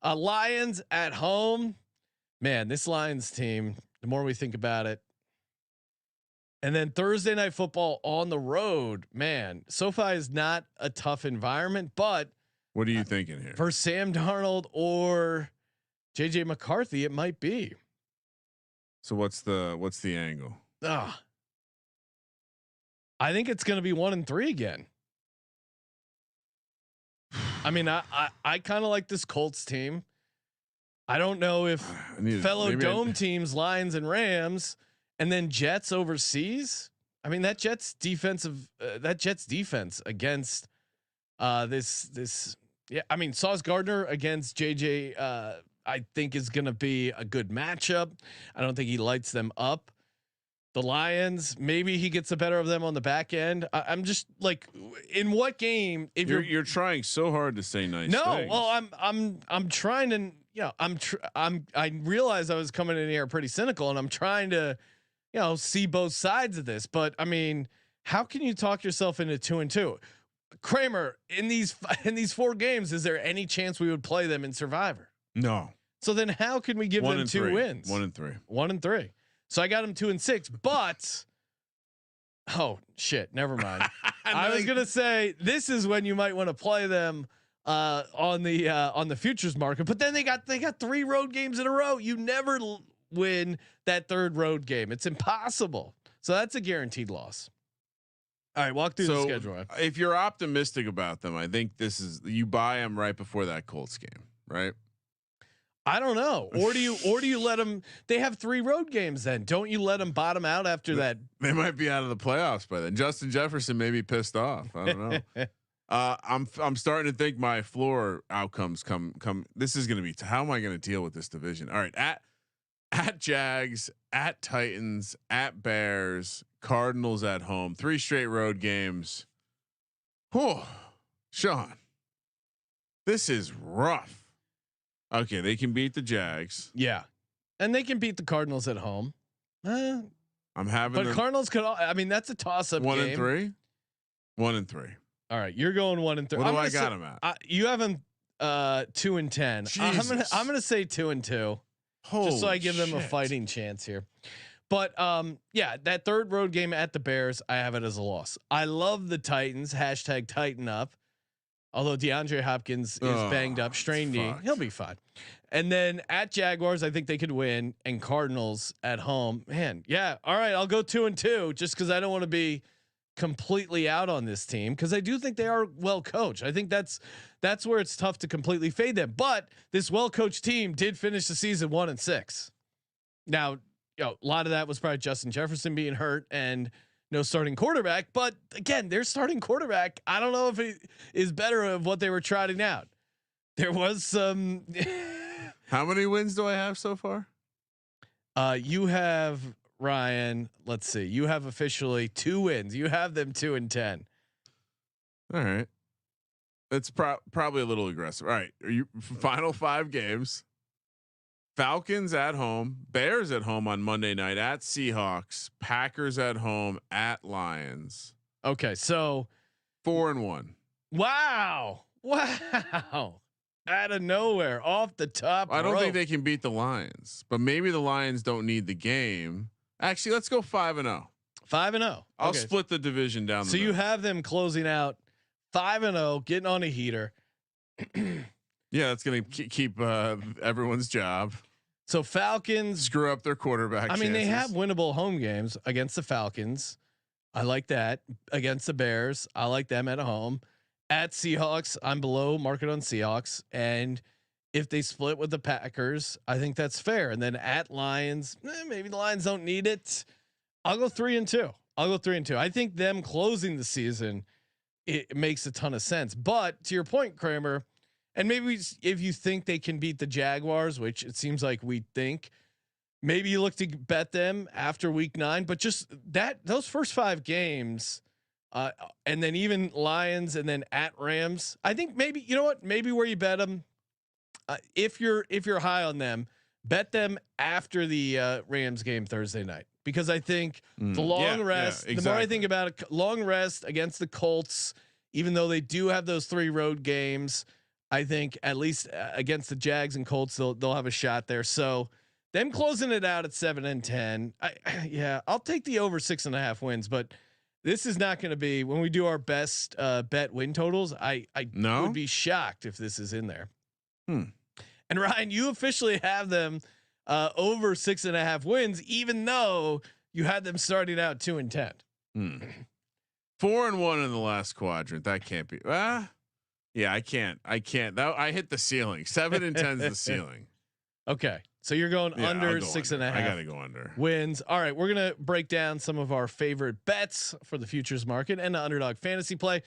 Lions at home, man, this Lions team, the more we think about it. And then Thursday Night Football on the road, man, SoFi is not a tough environment, but what are you thinking here for Sam Darnold or JJ McCarthy? It might be. So what's the angle? I think it's going to be 1-3 again. I mean, I kind of like this Colts team. I don't know if fellow dome teams, Lions and Rams, and then Jets overseas. I mean, that Jets defense against this. Yeah, I mean, Sauce Gardner against JJ, I think is going to be a good matchup. I don't think he lights them up. The Lions, maybe he gets the better of them on the back end. I'm just like, in what game? If you're trying so hard to say nice. No, things. well, I'm trying to, I realized I was coming in here pretty cynical, and I'm trying to, see both sides of this. But I mean, how can you talk yourself into 2-2? Kramer, in these 4 games, is there any chance we would play them in Survivor? No. So then, how can we give them 2 wins? 1-3. 1-3. So I got them 2-6, but oh shit, never mind. I was gonna say this is when you might want to play them on the futures market, but then they got 3 road games in a row. You never win that 3rd road game. It's impossible. So that's a guaranteed loss. All right, walk through the schedule. If you're optimistic about them, I think you buy them right before that Colts game, right? I don't know. Or do you let them? They have 3 road games. Then don't you let them bottom out after that? They might be out of the playoffs by then. Justin Jefferson may be pissed off. I don't know. I'm starting to think my floor outcomes come. This is going to be. How am I going to deal with this division? All right, at Jags, at Titans, at Bears, Cardinals at home. 3 straight road games. Oh, Sean, this is rough. Okay, they can beat the Jags. Yeah, and they can beat the Cardinals at home. I'm having, but Cardinals could. I mean, that's a toss-up. 1-3. 1-3. All right, you're going 1-3. What do I got them at? You have them 2-10. I'm gonna say 2-2. Just so I give them a fighting chance here. But yeah, that 3rd road game at the Bears, I have it as a loss. I love the Titans. #Tighten up. Although DeAndre Hopkins is banged up, strained knee, he'll be fine. And then at Jaguars, I think they could win. And Cardinals at home, man, yeah. All right, I'll go 2-2 just because I don't want to be completely out on this team, because I do think they are well coached. I think that's where it's tough to completely fade them. But this well coached team did finish the season 1-6. Now, a lot of that was probably Justin Jefferson being hurt and no starting quarterback, but again, their starting quarterback, I don't know if it is better of what they were trotting out. There was some. How many wins do I have so far? You have, Ryan. Let's see. You have officially 2 wins. You have them 2-10. All right. It's probably a little aggressive. All right. Are you final 5 games? Falcons at home, Bears at home on Monday night, at Seahawks, Packers at home, at Lions. Okay, so 4-1. Wow. Out of nowhere, off the top. I don't think they can beat the Lions, but maybe the Lions don't need the game. Actually, let's go 5-0. 5-0. I'll split the division down. So you have them closing out 5-0, getting on a heater. Yeah, that's going to keep everyone's job. So Falcons screw up their quarterback. I mean, they have winnable home games against the Falcons. I like that. Against the Bears, I like them at home. At Seahawks, I'm below market on Seahawks, and if they split with the Packers, I think that's fair. And then at Lions, maybe the Lions don't need it. I'll go 3-2. I think them closing the season, it makes a ton of sense. But to your point, Kramer, and maybe if you think they can beat the Jaguars, which it seems like we think, maybe you look to bet them after week 9. But just those first 5 games, and then even Lions, and then at Rams, I think maybe, you know what? Maybe where you bet them, if you're high on them, bet them after the Rams game Thursday night, because I think the long rest. The more I think about it, long rest against the Colts, even though they do have those 3 road games. I think at least against the Jags and Colts, they'll have a shot there. So them closing it out at 7-10. I'll take the over 6.5 wins, but this is not going to be when we do our best bet win totals. I would be shocked if this is in there. And Ryan, you officially have them over 6.5 wins, even though you had them starting out 2-10. 4-1 in the last quadrant. That can't be. Yeah, I can't. I hit the ceiling. 7-10 is the ceiling. Okay, so you're going under 6.5. I gotta go under wins. All right, we're gonna break down some of our favorite bets for the futures market and the underdog fantasy play.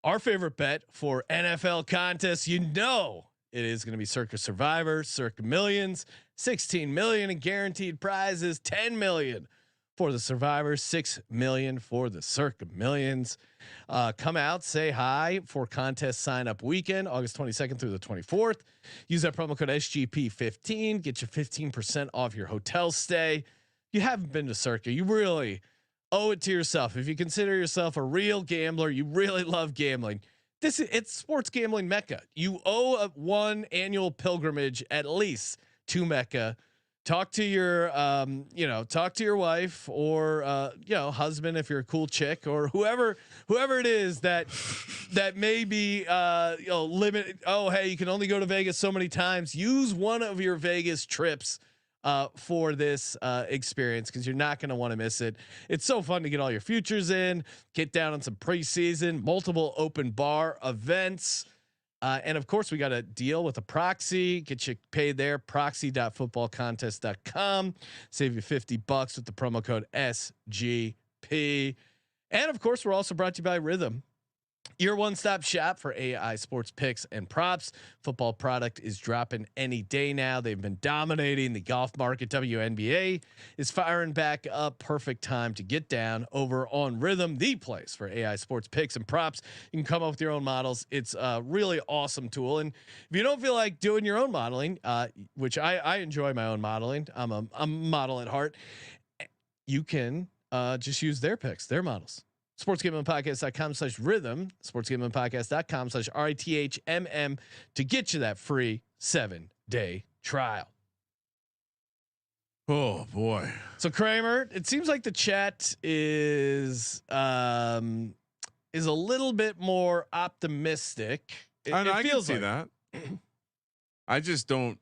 Our favorite bet for NFL contests, it is going to be Circa Survivor, Circa Millions, 16 million in guaranteed prizes, 10 million for the Survivor, 6 million for the Circa Millions. Come out, say hi for contest sign up weekend, August 22nd through the 24th. Use that promo code SGP15, get you 15% off your hotel stay. You haven't been to Circa, you really owe it to yourself. If you consider yourself a real gambler, you really love gambling. It's sports gambling Mecca. You owe one annual pilgrimage at least to Mecca. Talk to your wife or husband if you're a cool chick, or whoever it is that may be limit. Oh, hey, you can only go to Vegas so many times. Use one of your Vegas trips for this experience, because you're not going to want to miss it. It's so fun to get all your futures in, get down on some preseason, multiple open bar events. And of course we got to deal with a proxy, get you paid there. Proxy.footballcontest.com. Save you $50 with the promo code SGP. And of course, we're also brought to you by Rhythm, your one-stop shop for AI sports picks and props. Football product is dropping any day now. They've been dominating the golf market. WNBA is firing back up. Perfect time to get down over on Rhythm, the place for AI sports picks and props. You can come up with your own models. It's a really awesome tool. And if you don't feel like doing your own modeling, which I enjoy my own modeling, I'm a model at heart. You can just use their picks, their models. sportsgamblingpodcast.com/rhythm, sportsgamblingpodcast.com/RITHMM to get you that free 7-day trial. Oh boy. So Kramer, it seems like the chat is a little bit more optimistic. I can see that. I just don't.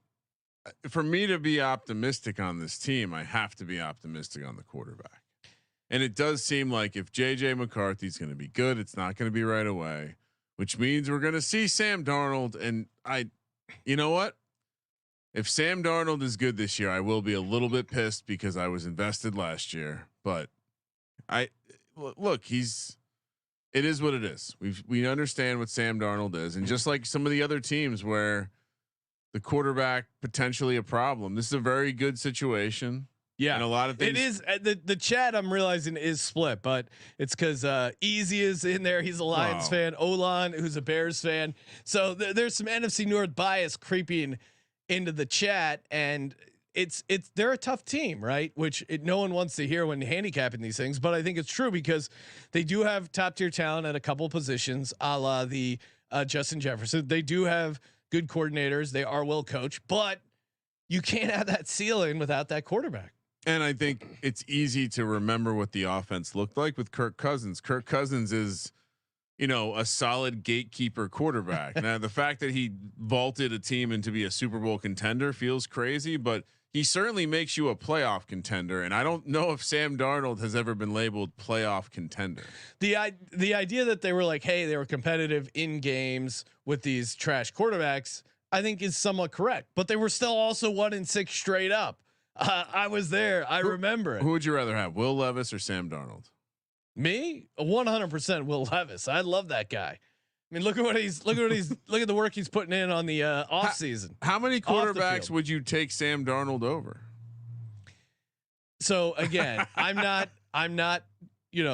For me to be optimistic on this team, I have to be optimistic on the quarterback. And it does seem like if JJ McCarthy is going to be good, it's not going to be right away, which means we're going to see Sam Darnold. And you know what? If Sam Darnold is good this year, I will be a little bit pissed because I was invested last year. But look, it is what it is. We understand what Sam Darnold is, and just like some of the other teams where the quarterback potentially a problem, this is a very good situation. Yeah, and a lot of things. It is the chat. I'm realizing is split, but it's because Easy is in there. He's a Lions fan. Olan, who's a Bears fan. So there's some NFC North bias creeping into the chat, and they're a tough team, right? Which no one wants to hear when handicapping these things, but I think it's true because they do have top tier talent at a couple positions, a la the Justin Jefferson. They do have good coordinators. They are well coached, but you can't have that ceiling without that quarterback. And I think it's easy to remember what the offense looked like with Kirk Cousins. Kirk Cousins is, a solid gatekeeper quarterback. Now, the fact that he vaulted a team into be a Super Bowl contender feels crazy, but he certainly makes you a playoff contender. And I don't know if Sam Darnold has ever been labeled playoff contender. The idea that they were like, hey, they were competitive in games with these trash quarterbacks, I think is somewhat correct, but they were still also 1-6 straight up. I was there. I remember it. Who would you rather have, Will Levis or Sam Darnold? Me, 100% Will Levis. I love that guy. I mean, look at the work he's putting in on the offseason. How many quarterbacks would you take Sam Darnold over? So again, I'm not,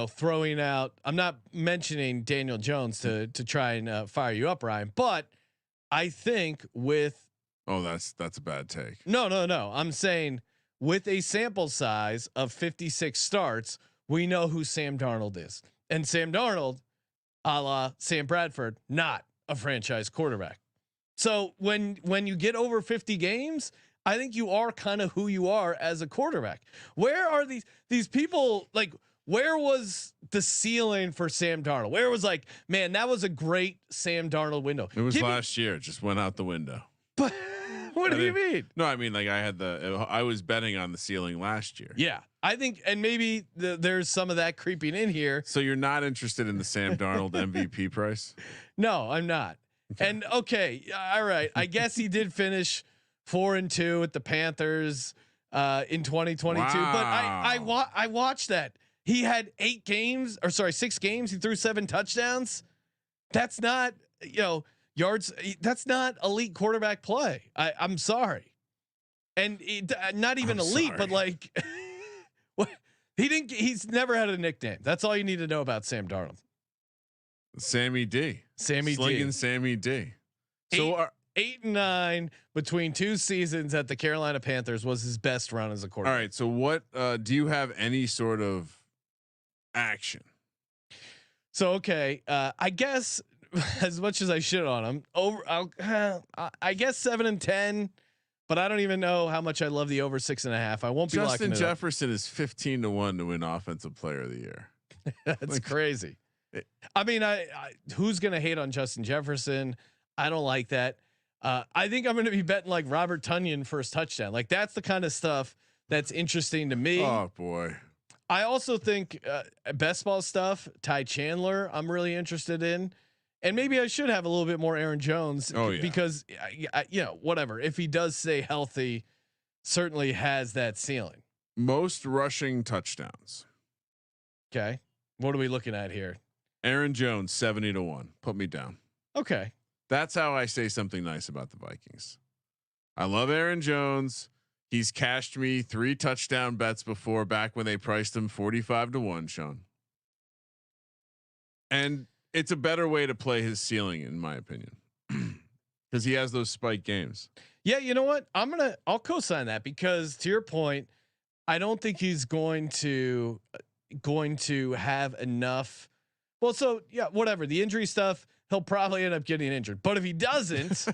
throwing out. I'm not mentioning Daniel Jones to try and fire you up, Ryan. But I think with that's a bad take. No. I'm saying with a sample size of 56 starts, we know who Sam Darnold is, and Sam Darnold, a la Sam Bradford, not a franchise quarterback. So when you get over 50 games, I think you are kind of who you are as a quarterback. Where are these people, like, where was the ceiling for Sam Darnold? Where was like, man, that was a great Sam Darnold window. It was last year. It just went out the window. But what do you mean? No, I mean, like I was betting on the ceiling last year. Yeah, I think, and maybe there's some of that creeping in here. So you're not interested in the Sam Darnold MVP price? No, I'm not. Okay. And okay, all right. I guess he did finish 4-2 with the Panthers in 2022. Wow. But I watched that. He had 6 games. He threw 7 touchdowns. That's not, yards. That's not elite quarterback play. I'm sorry. And not even elite, but like he's never had a nickname. That's all you need to know about Sam Darnold. Sammy D. Slinging Sammy D. So 8-9 between 2 seasons at the Carolina Panthers was his best run as a quarterback. All right. So what do you have any sort of action? So okay, I guess as much as I shit on him, I guess 7-10, but I don't even know how much I love the over 6.5. I won't be locking it up. Justin Jefferson is 15-1 to win Offensive Player of the Year. That's crazy. I mean, I who's gonna hate on Justin Jefferson? I don't like that. I think I'm gonna be betting like Robert Tonyan first touchdown. Like that's the kind of stuff that's interesting to me. Oh boy. I also think best ball stuff. Ty Chandler, I'm really interested in. And maybe I should have a little bit more Aaron Jones because whatever. If he does stay healthy, certainly has that ceiling. Most rushing touchdowns. Okay. What are we looking at here? Aaron Jones, 70-1. Put me down. Okay. That's how I say something nice about the Vikings. I love Aaron Jones. He's cashed me 3 touchdown bets before, back when they priced him 45-1, Sean. And it's a better way to play his ceiling, in my opinion, because he has those spike games. Yeah, you know what? I'll co-sign that, because to your point, I don't think he's going to have enough. Well, so yeah, whatever the injury stuff, he'll probably end up getting injured. But if he doesn't,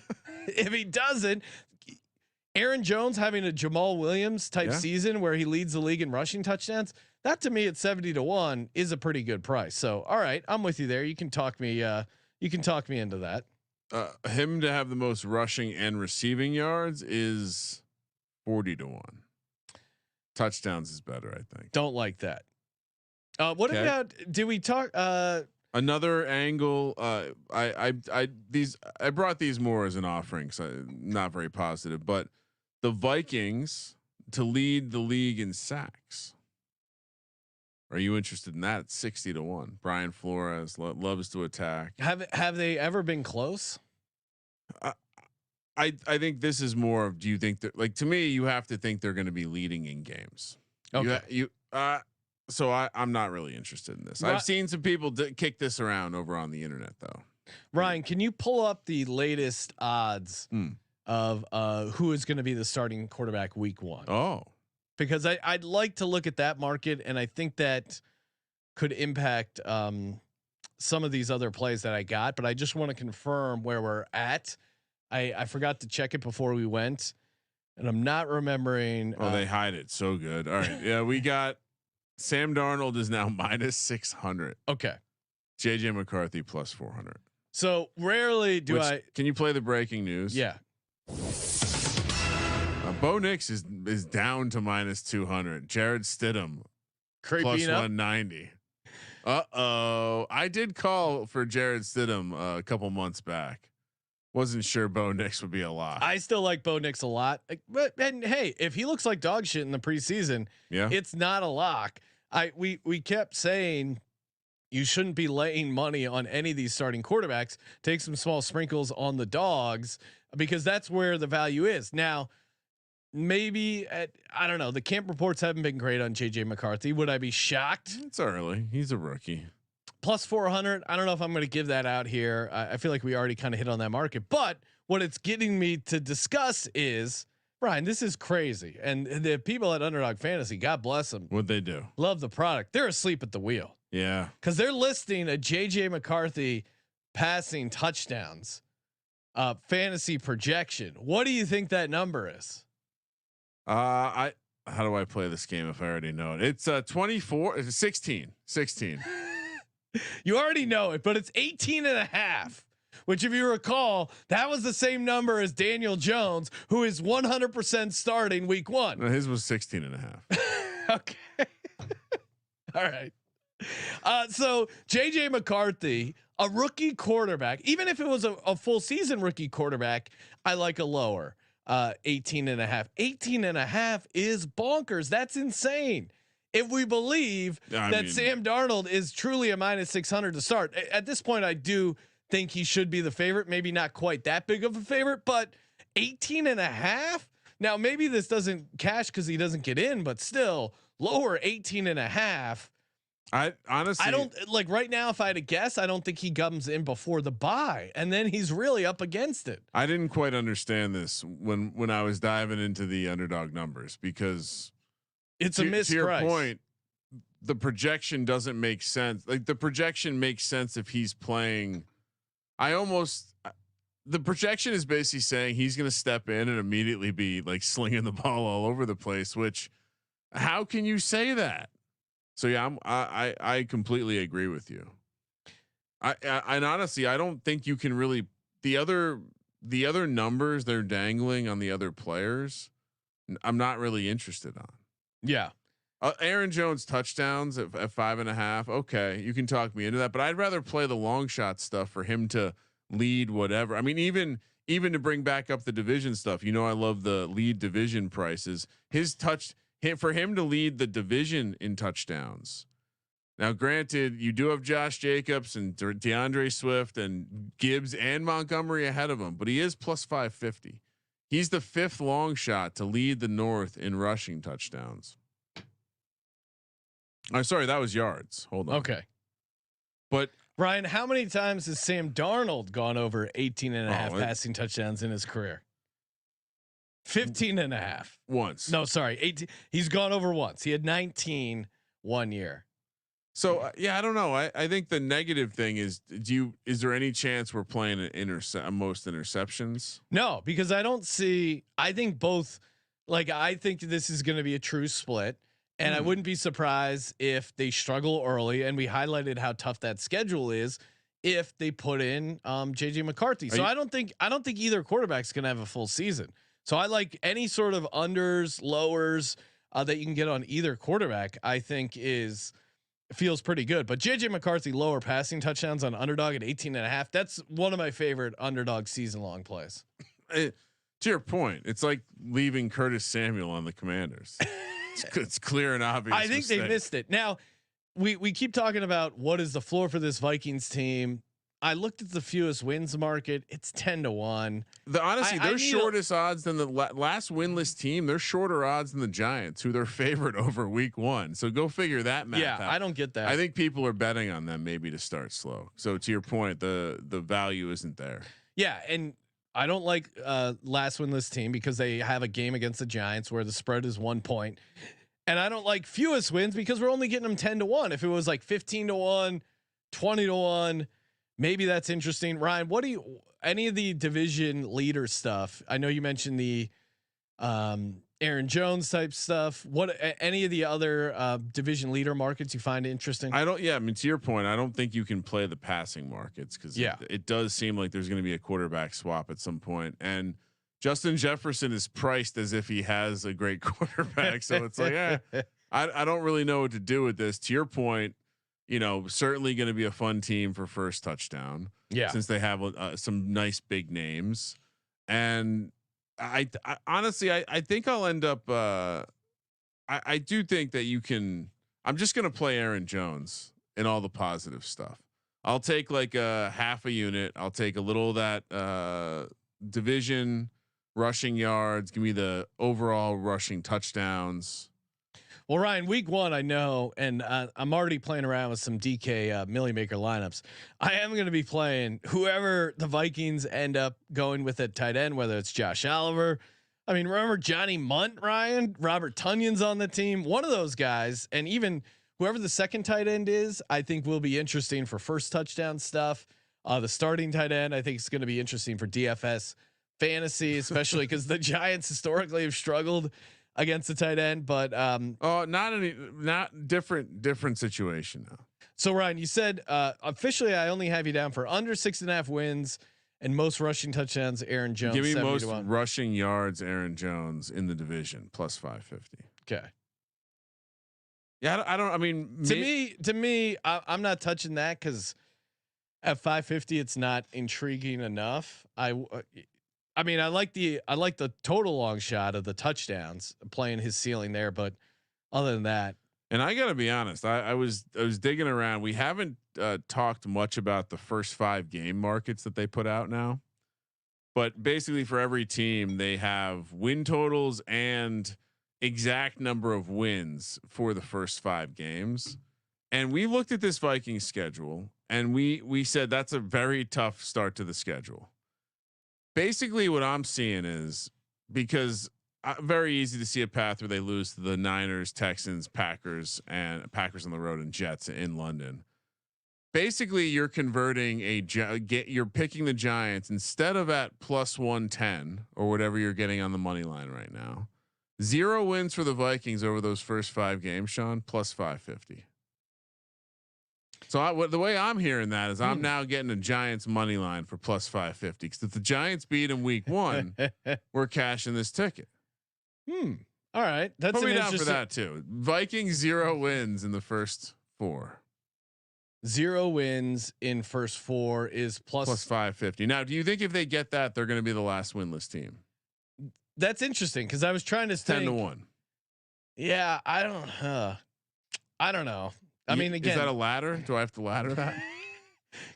Aaron Jones having a Jamal Williams type season where he leads the league in rushing touchdowns, that to me at 70-1 is a pretty good price. So, all right, I'm with you there. You can talk me into that. Him to have the most rushing and receiving yards is 40-1. Touchdowns is better, I think. Don't like that. What about? Did we talk? Another angle. I brought these more as an offering, so not very positive. But the Vikings to lead the league in sacks. Are you interested in that? 60-1. Brian Flores loves to attack. Have they ever been close? I think this is more of, do you think that, like, to me, you have to think they're going to be leading in games. Okay. So I'm not really interested in this. I've seen some people kick this around over on the internet, though. Ryan, can you pull up the latest odds of who is going to be the starting quarterback week 1? Oh, because I'd like to look at that market, and I think that could impact some of these other plays that I got. But I just want to confirm where we're at. I forgot to check it before we went. and I'm not remembering. Oh, they hide it so good. All right, yeah, we got Sam Darnold is now minus 600. Okay. JJ McCarthy plus 400. So rarely do I. Can you play the breaking news? Yeah. Bo Nix is down to minus 200. Jared Stidham plus 190. I did call for Jared Stidham a couple months back. Wasn't sure Bo Nix would be a lot. I still like Bo Nix a lot, but hey, if he looks like dog shit in the preseason, it's not a lock. We kept saying you shouldn't be laying money on any of these starting quarterbacks. Take some small sprinkles on the dogs because that's where the value is. Now, maybe I don't know. The camp reports haven't been great on JJ McCarthy. Would I be shocked? It's early. He's a rookie. Plus 400. I don't know if I'm going to give that out here. I feel like we already kind of hit on that market, but what it's getting me to discuss is, Brian, this is crazy. And the people at Underdog Fantasy, God bless them. What'd they do? Love the product. They're asleep at the wheel. Yeah. Cause they're listing a JJ McCarthy passing touchdowns, fantasy projection. What do you think that number is? How do I play this game if I already know it? It's 24, 16. You already know it, but it's 18.5, which if you recall, that was the same number as Daniel Jones, who is 100% starting week 1. No, his was 16.5. Okay. All right. So JJ McCarthy, a rookie quarterback, even if it was a full season rookie quarterback, I like a lower 18.5. 18.5 is bonkers. That's insane. If we believe that Sam Darnold is truly a minus 600 to start at this point, I do think he should be the favorite. Maybe not quite that big of a favorite, but 18.5. Now maybe this doesn't cash because he doesn't get in, but still lower 18.5. I honestly, don't like right now. If I had to guess, I don't think he comes in before the bye, and then he's really up against it. I didn't quite understand this when I was diving into the underdog numbers because it's a misprice. To your point, the projection doesn't make sense. Like the projection makes sense if he's playing. The projection is basically saying he's going to step in and immediately be like slinging the ball all over the place. Which, how can you say that? So yeah, I completely agree with you. And honestly, I don't think you can really the other numbers they're dangling on the other players. I'm not really interested on. Yeah, Aaron Jones touchdowns at 5.5. Okay, you can talk me into that, but I'd rather play the long shot stuff for him to lead whatever. I mean, even to bring back up the division stuff. You know, I love the lead division prices. For him to lead the division in touchdowns. Now, granted, you do have Josh Jacobs and DeAndre Swift and Gibbs and Montgomery ahead of him, but he is plus 550. He's the 5th long shot to lead the North in rushing touchdowns. I'm sorry, that was yards. Hold on. Okay. But Ryan, how many times has Sam Darnold gone over 18.5 passing touchdowns in his career? 15.5 once. No, sorry, 18. He's gone over once. He had 19 1 year. So yeah, I don't know. I think the negative thing is, is there any chance we're playing an most interceptions? No, because I don't see. I think both. Like I think this is going to be a true split, and I wouldn't be surprised if they struggle early. And we highlighted how tough that schedule is if they put in JJ McCarthy. So I don't think either quarterback's going to have a full season. So I like any sort of unders, lowers that you can get on either quarterback. I think feels pretty good. But JJ McCarthy lower passing touchdowns on underdog at 18.5. That's one of my favorite underdog season long plays. To your point, it's like leaving Curtis Samuel on the Commanders. It's clear and obvious. I think they missed it. Now we keep talking about what is the floor for this Vikings team. I looked at the fewest wins market. It's 10-1. Honestly, they're shortest odds than the last winless team. They're shorter odds than the Giants, who they're favored over week 1. So go figure that math out. I don't get that. I think people are betting on them maybe to start slow. So to your point, the value isn't there. Yeah, and I don't like last winless team because they have a game against the Giants where the spread is 1 point. And I don't like fewest wins because we're only getting them 10-1. If it was like 15-1, 20-1, maybe that's interesting. Ryan, what do you, any of the division leader stuff? I know you mentioned the Aaron Jones type stuff. What any of the other division leader markets you find interesting? I don't. Yeah, I mean, to your point, I don't think you can play the passing markets because it does seem like there's going to be a quarterback swap at some point, and Justin Jefferson is priced as if he has a great quarterback. So it's like, I don't really know what to do with this. To your point, certainly going to be a fun team for first touchdown. Yeah, since they have some nice big names, and I honestly I think I'll end up. I do think that you can. I'm just going to play Aaron Jones in all the positive stuff. I'll take like a half a unit. I'll take a little of that division rushing yards. Give me the overall rushing touchdowns. Well, Ryan, week 1, I know, and I'm already playing around with some DK Millie Maker lineups. I am going to be playing whoever the Vikings end up going with at tight end, whether it's Josh Oliver. I mean, remember Johnny Munt, Ryan, Robert Tunyon's on the team, one of those guys, and even whoever the second tight end is, I think will be interesting for first touchdown stuff. The starting tight end, I think is going to be interesting for DFS fantasy, especially because the Giants historically have struggled against the tight end, but not different situation now. So Ryan, you said officially I only have you down for under 6.5 wins and most rushing touchdowns. Aaron Jones. Give me most rushing yards. Aaron Jones in the division plus 550. Okay. Yeah, I don't. I mean, to me, I'm not touching that because at 550, it's not intriguing enough. I mean, I like the total long shot of the touchdowns, playing his ceiling there, but other than that, and I gotta be honest, I was digging around. We haven't talked much about the first 5 game markets that they put out now, but basically for every team they have win totals and exact number of wins for the first 5 games. And we looked at this Vikings schedule and we said that's a very tough start to the schedule. Basically what I'm seeing is because very easy to see a path where they lose to the Niners, Texans, Packers on the road and Jets in London. Basically you're converting you're picking the Giants instead of at plus 110 or whatever you're getting on the money line right now. 0 wins for the Vikings over those first 5 games, Sean, plus 550. So the way I'm hearing that is I'm now getting a Giants money line for plus 550 because if the Giants beat in week 1, we're cashing this ticket. All right, that's put me down for that too. Vikings 0 wins in the first 4. 0 wins in first 4 is plus 550. Now, do you think if they get that, they're going to be the last winless team? That's interesting because I was trying to think 10-1. Yeah, I don't know. I mean, again, is that a ladder? Do I have to ladder that?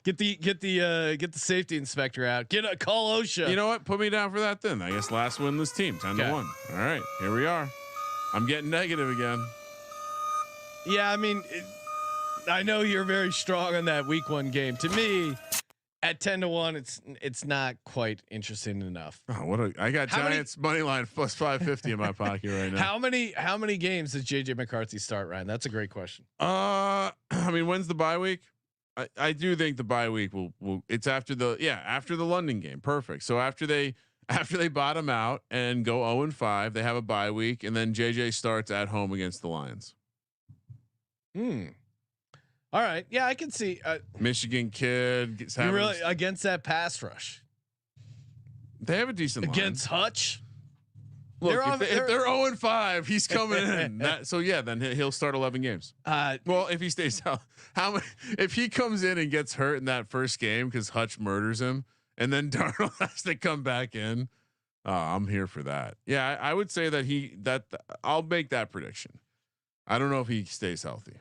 get the safety inspector out. Call OSHA. You know what? Put me down for that then. I guess last winless team, 10-1. All right, here we are. I'm getting negative again. Yeah, I mean, I know you're very strong on that week 1 game. To me, at 10-1, it's not quite interesting enough. Oh, I got Giants money line plus 550 in my pocket right now. How many games does JJ McCarthy start, Ryan? That's a great question. I mean, when's the bye week? I do think the bye week will it's after the London game. Perfect. So after they bottom out and go 0-5, they have a bye week, and then JJ starts at home against the Lions. All right. Yeah, I can see Michigan kid really against that pass rush. They have a decent against line. Hutch. Look, if they're 0-5, he's coming in. Then he'll start 11 games. Well, if he stays out, if he comes in and gets hurt in that first game because Hutch murders him, and then Darnold has to come back in, I'm here for that. Yeah, I would say that I'll make that prediction. I don't know if he stays healthy.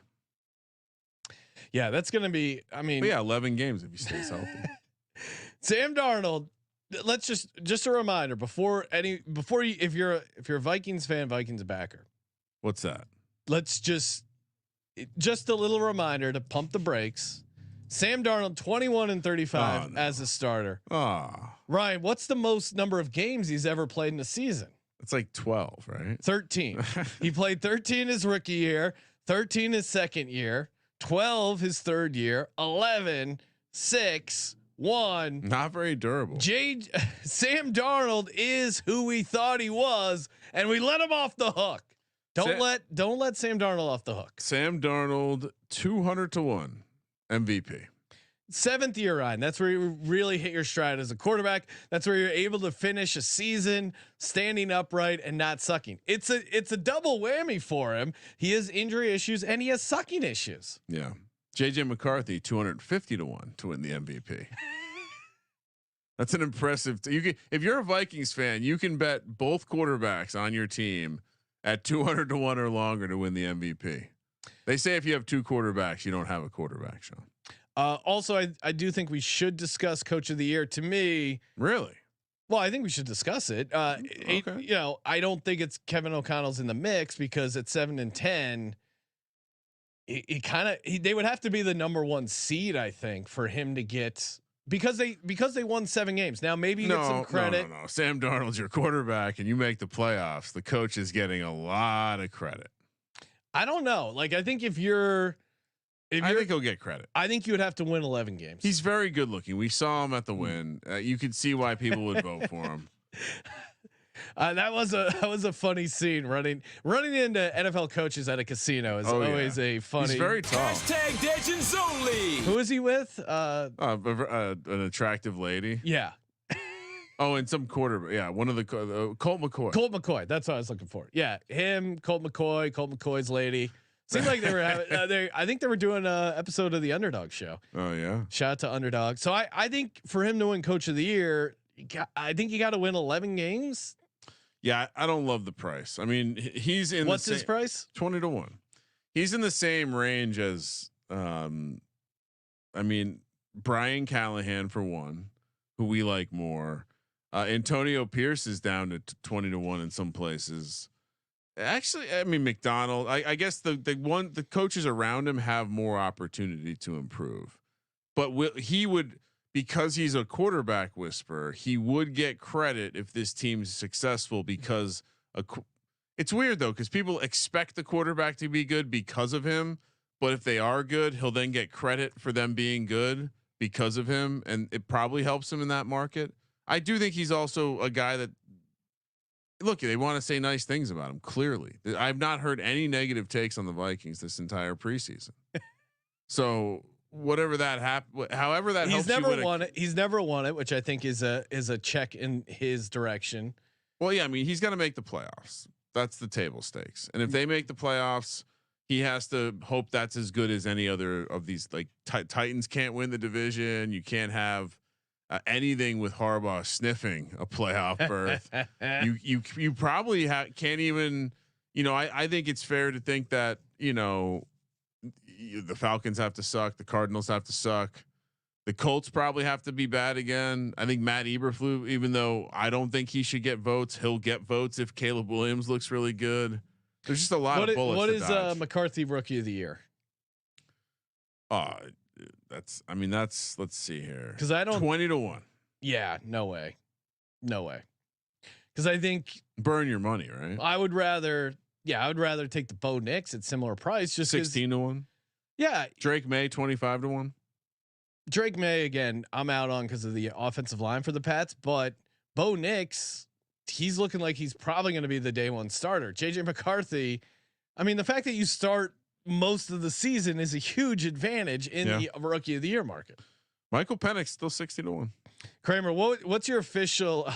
Yeah, that's going to be, I mean, 11 games if he stays healthy. Sam Darnold, let's just a reminder if you're a Vikings fan, Vikings backer. What's that? Let's just a little reminder to pump the brakes. Sam Darnold 21-35 as a starter. Ryan, what's the most number of games he's ever played in a season? It's like 12, right? 13. He played 13 his rookie year, 13 his second year, 12 his third year, 11, 6, 1. Not very durable. Sam Darnold is who we thought he was, and we let him off the hook. Don't let Sam Darnold off the hook. Sam Darnold 200-1 MVP. 7th year, Ryan. That's where you really hit your stride as a quarterback. That's where you're able to finish a season standing upright and not sucking. It's a double whammy for him. He has injury issues and he has sucking issues. Yeah. JJ McCarthy 250-1 to win the MVP. That's an impressive. If you're a Vikings fan, you can bet both quarterbacks on your team at 200-1 or longer to win the MVP. They say if you have 2 quarterbacks, you don't have a quarterback, Sean. Also, I do think we should discuss Coach of the Year. To me, really, well, I think we should discuss it. Okay. I don't think it's Kevin O'Connell's in the mix because at 7-10, they would have to be the number 1 seed, I think, for him to get because they won 7 games. Now maybe you get some credit. No. Sam Darnold's your quarterback, and you make the playoffs. The coach is getting a lot of credit. I don't know. Like I think I think he'll get credit. I think you would have to win 11 games. He's very good looking. We saw him at the win. You could see why people would vote for him. That was a funny scene running into NFL coaches at a casino is always a funny. He's very tall. Hashtag Degens only. Who is he with? An attractive lady. Yeah. Oh, and some quarterback. Yeah, one of the Colt McCoy. Colt McCoy. That's what I was looking for. Yeah, him, Colt McCoy's lady. Seemed like they were having. I think they were doing an episode of the Underdog Show. Oh yeah. Shout out to Underdog. So I think for him to win Coach of the Year, I think you got to win 11 games. Yeah, I don't love the price. I mean, he's in. What's his price? 20-1. He's in the same range as, Brian Callahan for one, who we like more. Antonio Pierce is down to 20-1 in some places. Actually, I mean McDonald. I guess the coaches around him have more opportunity to improve, but he would, because he's a quarterback whisperer, he would get credit if this team's successful because it's weird though, because people expect the quarterback to be good because of him, but if they are good, he'll then get credit for them being good because of him, and it probably helps him in that market. I do think he's also a guy that, look, they want to say nice things about him. Clearly, I've not heard any negative takes on the Vikings this entire preseason. So whatever that however that he's helps never you won it. He's never won it, which I think is a check in his direction. Well, yeah, I mean he's got to make the playoffs. That's the table stakes, and if they make the playoffs, he has to hope that's as good as any other of these. Like Titans can't win the division. You can't have anything with Harbaugh sniffing a playoff berth. you probably can't even. I think it's fair to think that the Falcons have to suck. The Cardinals have to suck. The Colts probably have to be bad again. I think Matt Eberflus, even though I don't think he should get votes, he'll get votes if Caleb Williams looks really good. There's just a lot of bullets. What is McCarthy Rookie of the Year? Let's see here. Because I don't 20-1. Yeah, no way. Because I think burn your money, right? I would rather take the Bo Nix at similar price. Just 16-1. Yeah. Drake May 25-1. Drake May again. I'm out on because of the offensive line for the Pats, but Bo Nix, he's looking like he's probably going to be the day one starter. JJ McCarthy. I mean, the fact that you start most of the season is a huge advantage in the Rookie of the Year market. Michael Penix still 60-1. Kramer, what's your official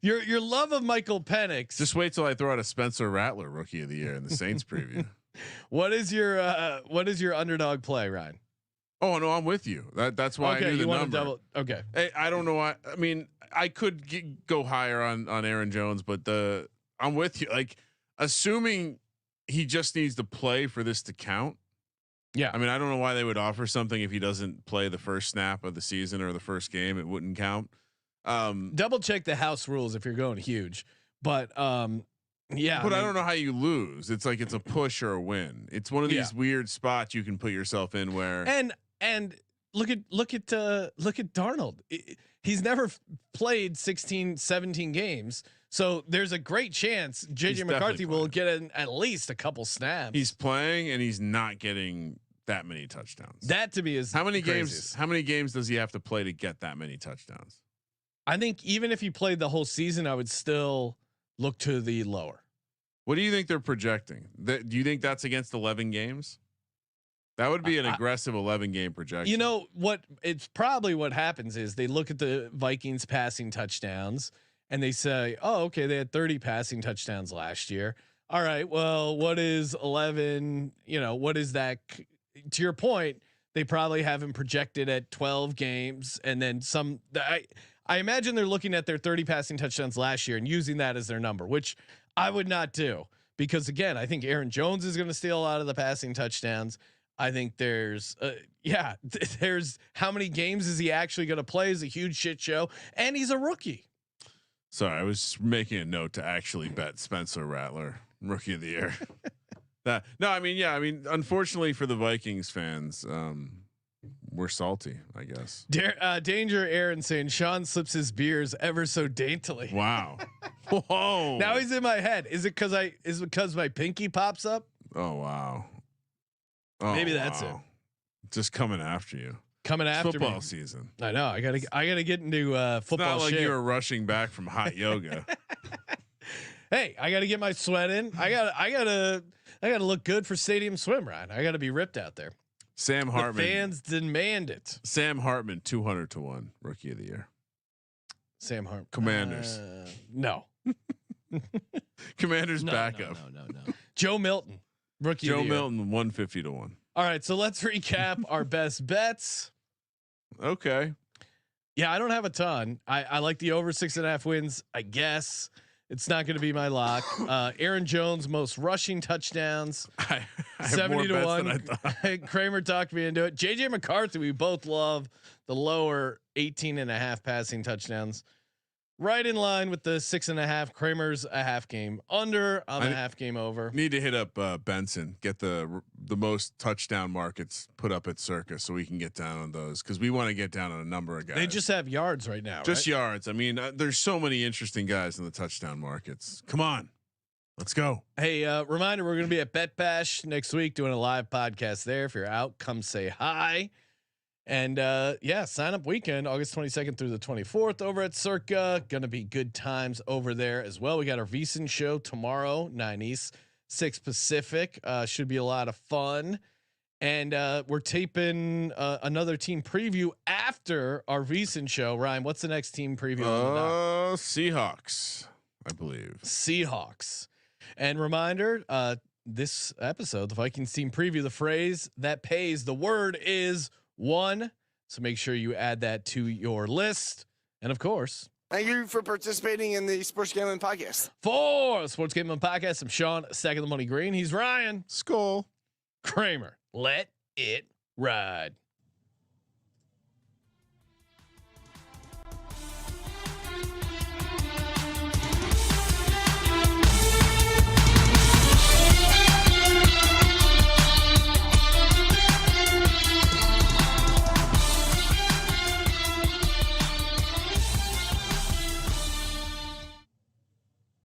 your love of Michael Penix? Just wait till I throw out a Spencer Rattler Rookie of the Year in the Saints preview. What is your underdog play, Ryan? Oh no, I'm with you. That's why I knew the number. Okay. Hey, I don't know why. I mean, I could go higher on Aaron Jones, but I'm with you. Like, assuming he just needs to play for this to count. Yeah. I mean, I don't know why they would offer something if he doesn't play the first snap of the season or the first game. It wouldn't count. Double check the house rules if you're going huge, but yeah. But I don't know how you lose. It's like it's a push or a win. It's one of these weird spots you can put yourself in where and look at Darnold. He's never played 16, 17 games. So there's a great chance JJ McCarthy will get at least a couple snaps. He's playing and he's not getting that many touchdowns. That to me is how many craziest. games? How many games does he have to play to get that many touchdowns? I think even if he played the whole season, I would still look to the lower. What do you think they're projecting? Do you think that's against 11 games? That would be an aggressive 11 game projection. You know what? It's probably what happens is they look at the Vikings passing touchdowns and they say, "Oh, okay, they had 30 passing touchdowns last year. All right, well, what is 11? You know, what is that?" To your point, they probably have him projected at 12 games, and then some. I imagine they're looking at their 30 passing touchdowns last year and using that as their number, which I would not do because again, I think Aaron Jones is going to steal a lot of the passing touchdowns. I think there's how many games is he actually going to play is a huge shit show, and he's a rookie. Sorry, I was making a note to actually bet Spencer Rattler rookie of the year. I mean, unfortunately for the Vikings fans, we're salty, I guess. Danger Aaron saying Sean slips his beers ever so daintily. Wow. Whoa. Now he's in my head. Is it because my pinky pops up? Oh wow. Oh, maybe that's it. Just coming after you. Coming after football me. Season. I know. I gotta get into football. It's not like shape. you were rushing back from hot yoga. Hey, I gotta get my sweat in. I gotta look good for Stadium Swim, Ryan. I gotta be ripped out there. Sam Hartman. The fans demand it. Sam Hartman, 200-1 rookie of the year. Sam Hartman. Commanders. No. Commanders backup. No. Joe Milton. Rookie Joe of the year. Milton, 150-1. All right, so let's recap our best bets. Okay. Yeah, I don't have a ton. I like the over 6.5 wins. I guess it's not going to be my lock. Aaron Jones most rushing touchdowns. I 70-1. Kramer talked me into it. JJ McCarthy. We both love the lower 18.5 passing touchdowns. Right in line with the 6.5. Kramer's a half game under. I'm a half game over. Need to hit up Benson. Get the most touchdown markets put up at Circa so we can get down on those because we want to get down on a number of guys. They just have yards right now. Just right? yards. I mean, there's so many interesting guys in the touchdown markets. Come on, let's go. Hey, reminder: we're going to be at Bet Bash next week doing a live podcast there. If you're out, come say hi. And sign up weekend, August 22nd through the 24th over at Circa. Gonna be good times over there as well. We got our VSiN show tomorrow, 9 East, 6 Pacific. Should be a lot of fun. And we're taping another team preview after our VSiN show. Ryan, what's the next team preview? Seahawks, I believe. Seahawks. And reminder, this episode, the Vikings team preview, the phrase that pays, the word is one. So make sure you add that to your list. And of course, thank you for participating in the Sports Gambling Podcast. For the Sports Gambling Podcast, I'm Sean, Stacking the Money Green. He's Ryan. Skull. Kramer. Let it ride.